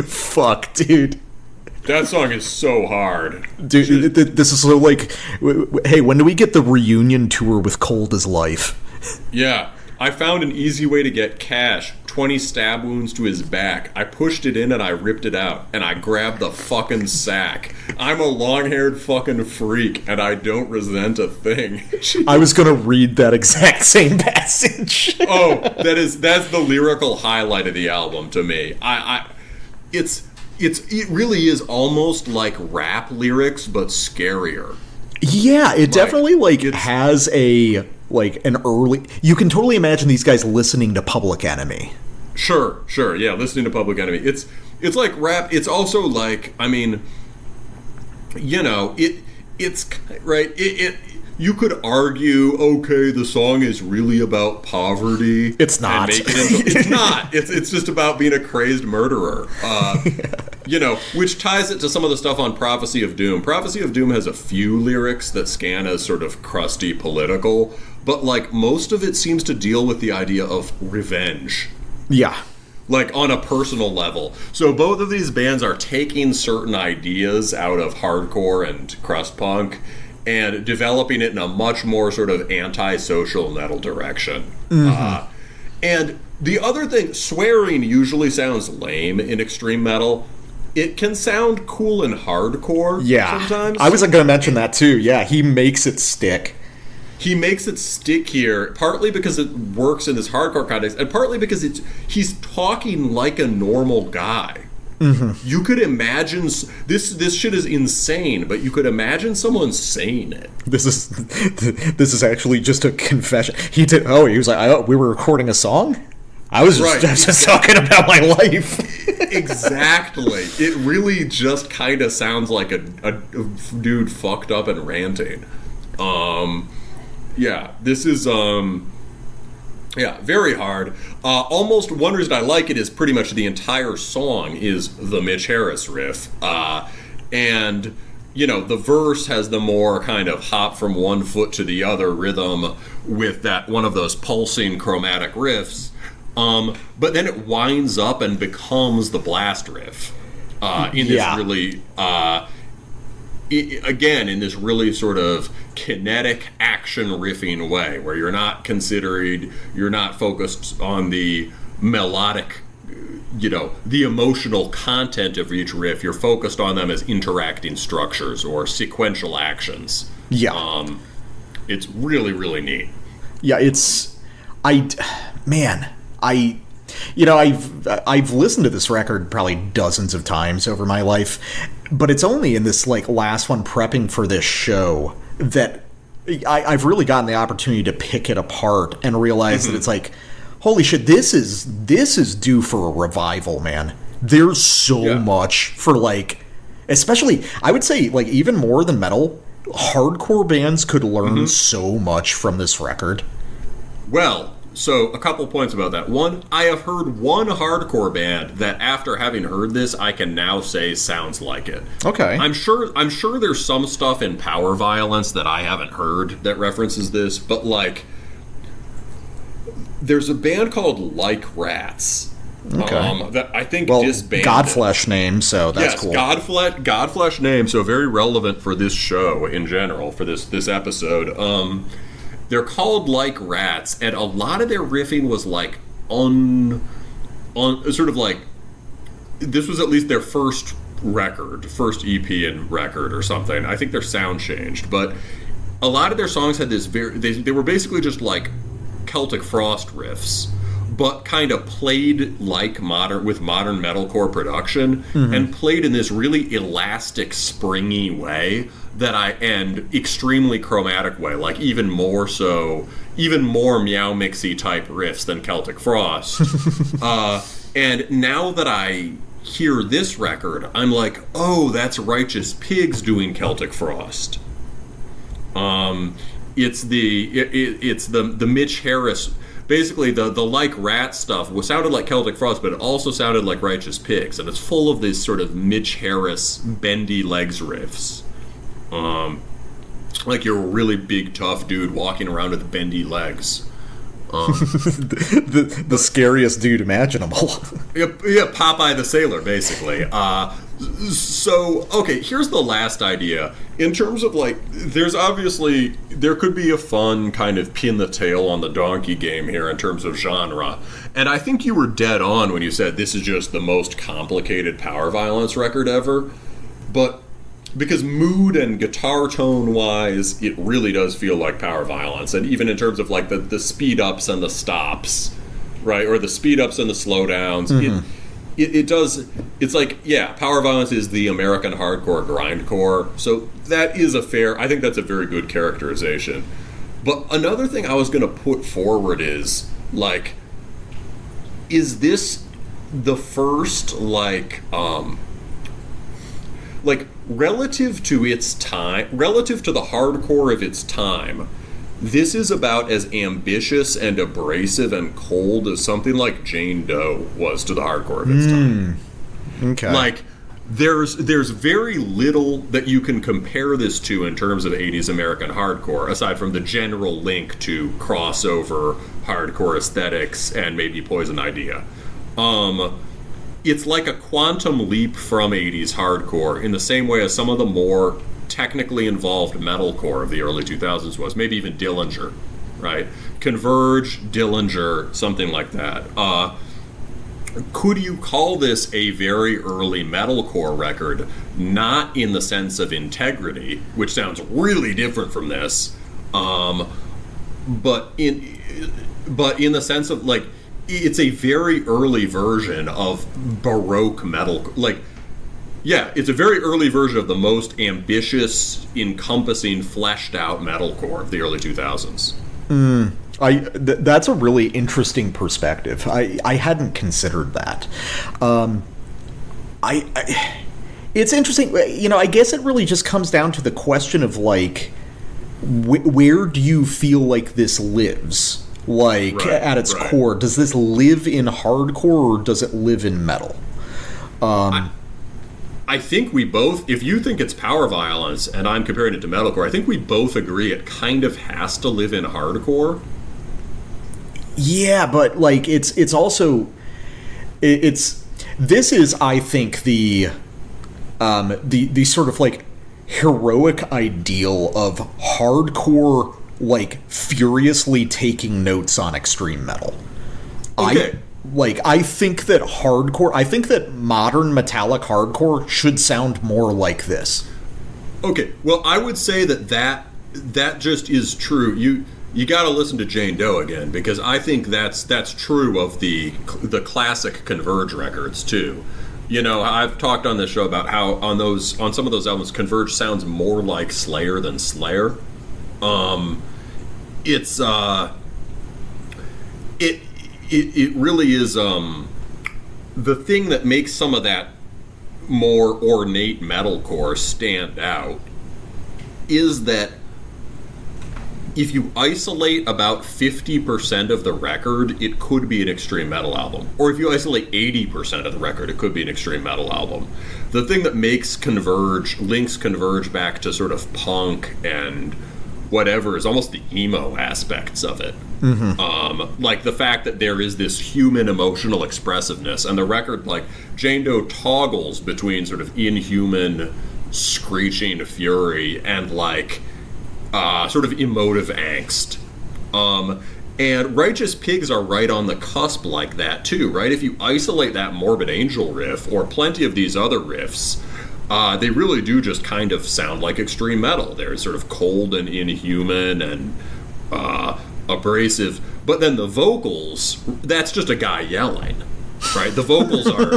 S1: Fuck, dude.
S2: That song is so hard.
S1: Dude, this is so like, hey, when do we get the reunion tour with Cold as Life?
S2: Yeah. I found an easy way to get cash. 20 stab wounds to his back. I pushed it in and I ripped it out. And I grabbed the fucking sack. I'm a long-haired fucking freak, and I don't resent a thing.
S1: I was gonna read that exact same passage.
S2: Oh, that's the lyrical highlight of the album to me. It really is almost like rap lyrics, but scarier.
S1: Yeah, it definitely has a an early. You can totally imagine these guys listening to Public Enemy.
S2: Sure, yeah, listening to Public Enemy. It's like rap. It's also like, I mean, you know, it's right. You could argue, okay, the song is really about poverty.
S1: It's not.
S2: It's not. It's just about being a crazed murderer. You know, which ties it to some of the stuff on Prophecy of Doom. Prophecy of Doom has a few lyrics that scan as sort of crusty political, but like most of it seems to deal with the idea of revenge.
S1: Yeah.
S2: Like on a personal level. So both of these bands are taking certain ideas out of hardcore and crust punk and developing it in a much more sort of anti-social metal direction. Mm-hmm. And the other thing, swearing usually sounds lame in extreme metal. It can sound cool in hardcore sometimes. I
S1: was going to mention that too. Yeah, he makes it stick.
S2: He makes it stick here, partly because it works in this hardcore context, and partly because he's talking like a normal guy. Mm-hmm. You could imagine this shit is insane, but you could imagine someone saying it.
S1: This is actually just a confession. He was like, we were recording a song? I was just talking about my life.
S2: Exactly. It really just kind of sounds like a dude fucked up and ranting. Yeah, this is very hard. Almost one reason I like it is pretty much the entire song is the Mitch Harris riff. And, you know, the verse has the more kind of hop from one foot to the other rhythm with that one of those pulsing chromatic riffs. But then it winds up and becomes the blast riff. In this really... again, in this really sort of kinetic action riffing way, where you're not focused on the melodic, you know, the emotional content of each riff. You're focused on them as interacting structures or sequential actions.
S1: Yeah.
S2: It's really, really neat.
S1: Yeah, I've listened to this record probably dozens of times over my life, but it's only in this last one prepping for this show that I've really gotten the opportunity to pick it apart and realize that it's like, holy shit, this is due for a revival, man. There's so much for especially I would say even more than metal, hardcore bands could learn so much from this record. Well,
S2: so a couple points about that. One, I have heard one hardcore band that after having heard this, I can now say sounds like it.
S1: Okay.
S2: I'm sure there's some stuff in Power Violence that I haven't heard that references this, but there's a band called Like Rats.
S1: Okay.
S2: That I think disbanded.
S1: Godflesh name, so that's cool.
S2: Godflesh name, so very relevant for this show in general, for this episode. They're called Like Rats, and a lot of their riffing was sort of this was at least their first EP and record or something. I think their sound changed, but a lot of their songs had this they were basically just like Celtic Frost riffs, but kind of played with modern metalcore production, and played in this really elastic, springy way and extremely chromatic way, even more Meow Mixy type riffs than Celtic Frost. And now that I hear this record, I'm like, oh, that's Righteous Pigs doing Celtic Frost. It's the Mitch Harris. Basically, the Like Rat stuff sounded like Celtic Frost, but it also sounded like Righteous Pigs, and it's full of these sort of Mitch Harris bendy legs riffs. Like you're a really big, tough dude walking around with bendy legs.
S1: The scariest dude imaginable.
S2: Yeah, Popeye the Sailor, basically. So, okay, here's the last idea. In terms of, like, there could be a fun kind of pin the tail on the donkey game here in terms of genre. And I think you were dead on when you said this is just the most complicated power violence record ever. But because mood and guitar tone wise, it really does feel like power violence. And even in terms of, like, the speed ups and the stops, right? Or the speed ups and the slowdowns. Mm-hmm. It does. It's like, yeah, power violence is the American hardcore grindcore. So that is I think that's a very good characterization. But another thing I was going to put forward is, like, is this the first, like relative to its time, relative to the hardcore of its time, this is about as ambitious and abrasive and cold as something like Jane Doe was to the hardcore of its time.
S1: Okay.
S2: Like, there's very little that you can compare this to in terms of 80s American hardcore, aside from the general link to crossover hardcore aesthetics and maybe Poison Idea. It's like a quantum leap from 80s hardcore in the same way as some of the more technically involved metalcore of the early 2000s was, maybe even Dillinger, right? Converge, Dillinger, something like that. Could you call this a very early metalcore record, not in the sense of integrity, which sounds really different from this, but in the sense of, like, it's a very early version of Baroque metal, like, yeah, it's a very early version of the most ambitious, encompassing, fleshed-out metalcore of the early 2000s.
S1: That's a really interesting perspective. I hadn't considered that. It's interesting. You know, I guess it really just comes down to the question of, like, where do you feel like this lives? Like, at its core, does this live in hardcore or does it live in metal?
S2: I think we both, if you think it's power violence and I'm comparing it to metalcore, I think we both agree it kind of has to live in hardcore.
S1: Yeah, but, like, it's also, this is, I think, the sort of, like, heroic ideal of hardcore, like, furiously taking notes on extreme metal.
S2: Okay.
S1: I think that modern metallic hardcore should sound more like this.
S2: Okay, well, I would say that just is true. You got to listen to Jane Doe again, because I think that's true of the classic Converge records too. You know, I've talked on this show about how on some of those albums, Converge sounds more like Slayer than Slayer. It really is the thing that makes some of that more ornate metalcore stand out is that if you isolate about 50% of the record, it could be an extreme metal album. Or if you isolate 80% of the record, it could be an extreme metal album. The thing that links Converge back to sort of punk and whatever is almost the emo aspects of it. Mm-hmm. Like the fact that there is this human emotional expressiveness, and the record, like, Jane Doe toggles between sort of inhuman screeching fury and, like, sort of emotive angst. And Righteous Pigs are right on the cusp like that too, right? If you isolate that Morbid Angel riff or plenty of these other riffs, they really do just kind of sound like extreme metal. They're sort of cold and inhuman and abrasive. But then the vocals, that's just a guy yelling, right? The vocals are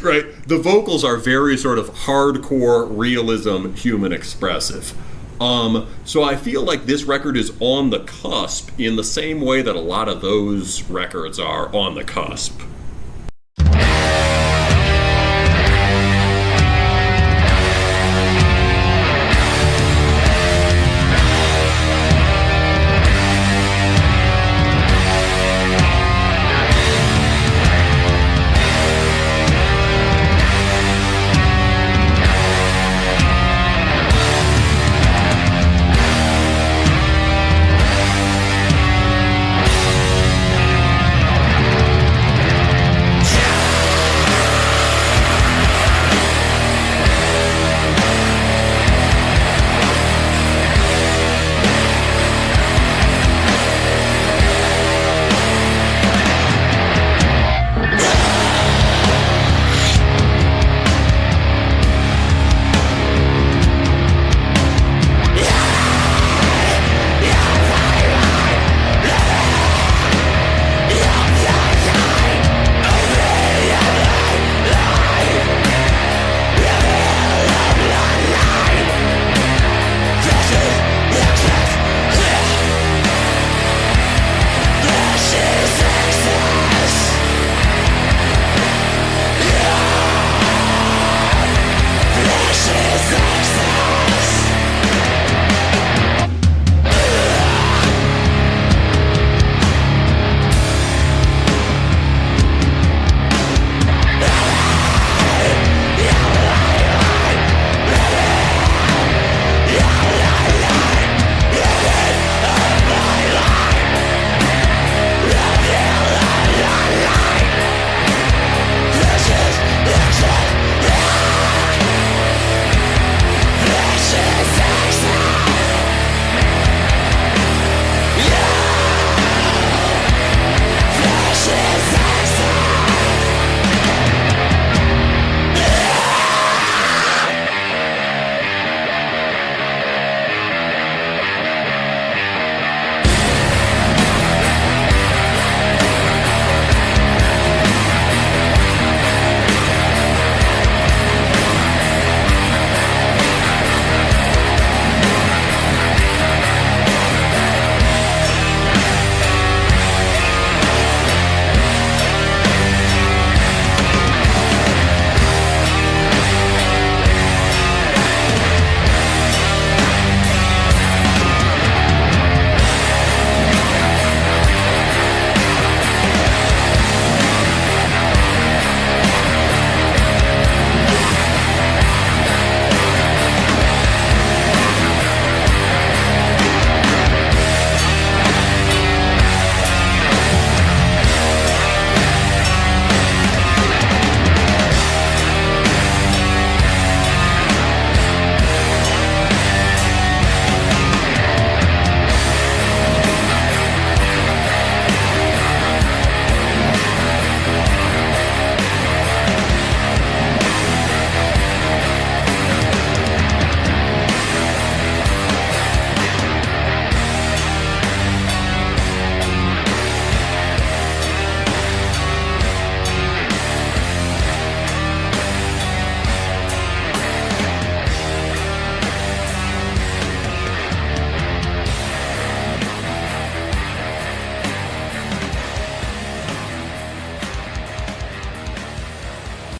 S2: right. The vocals are very sort of hardcore realism, human expressive. So I feel like this record is on the cusp in the same way that a lot of those records are on the cusp.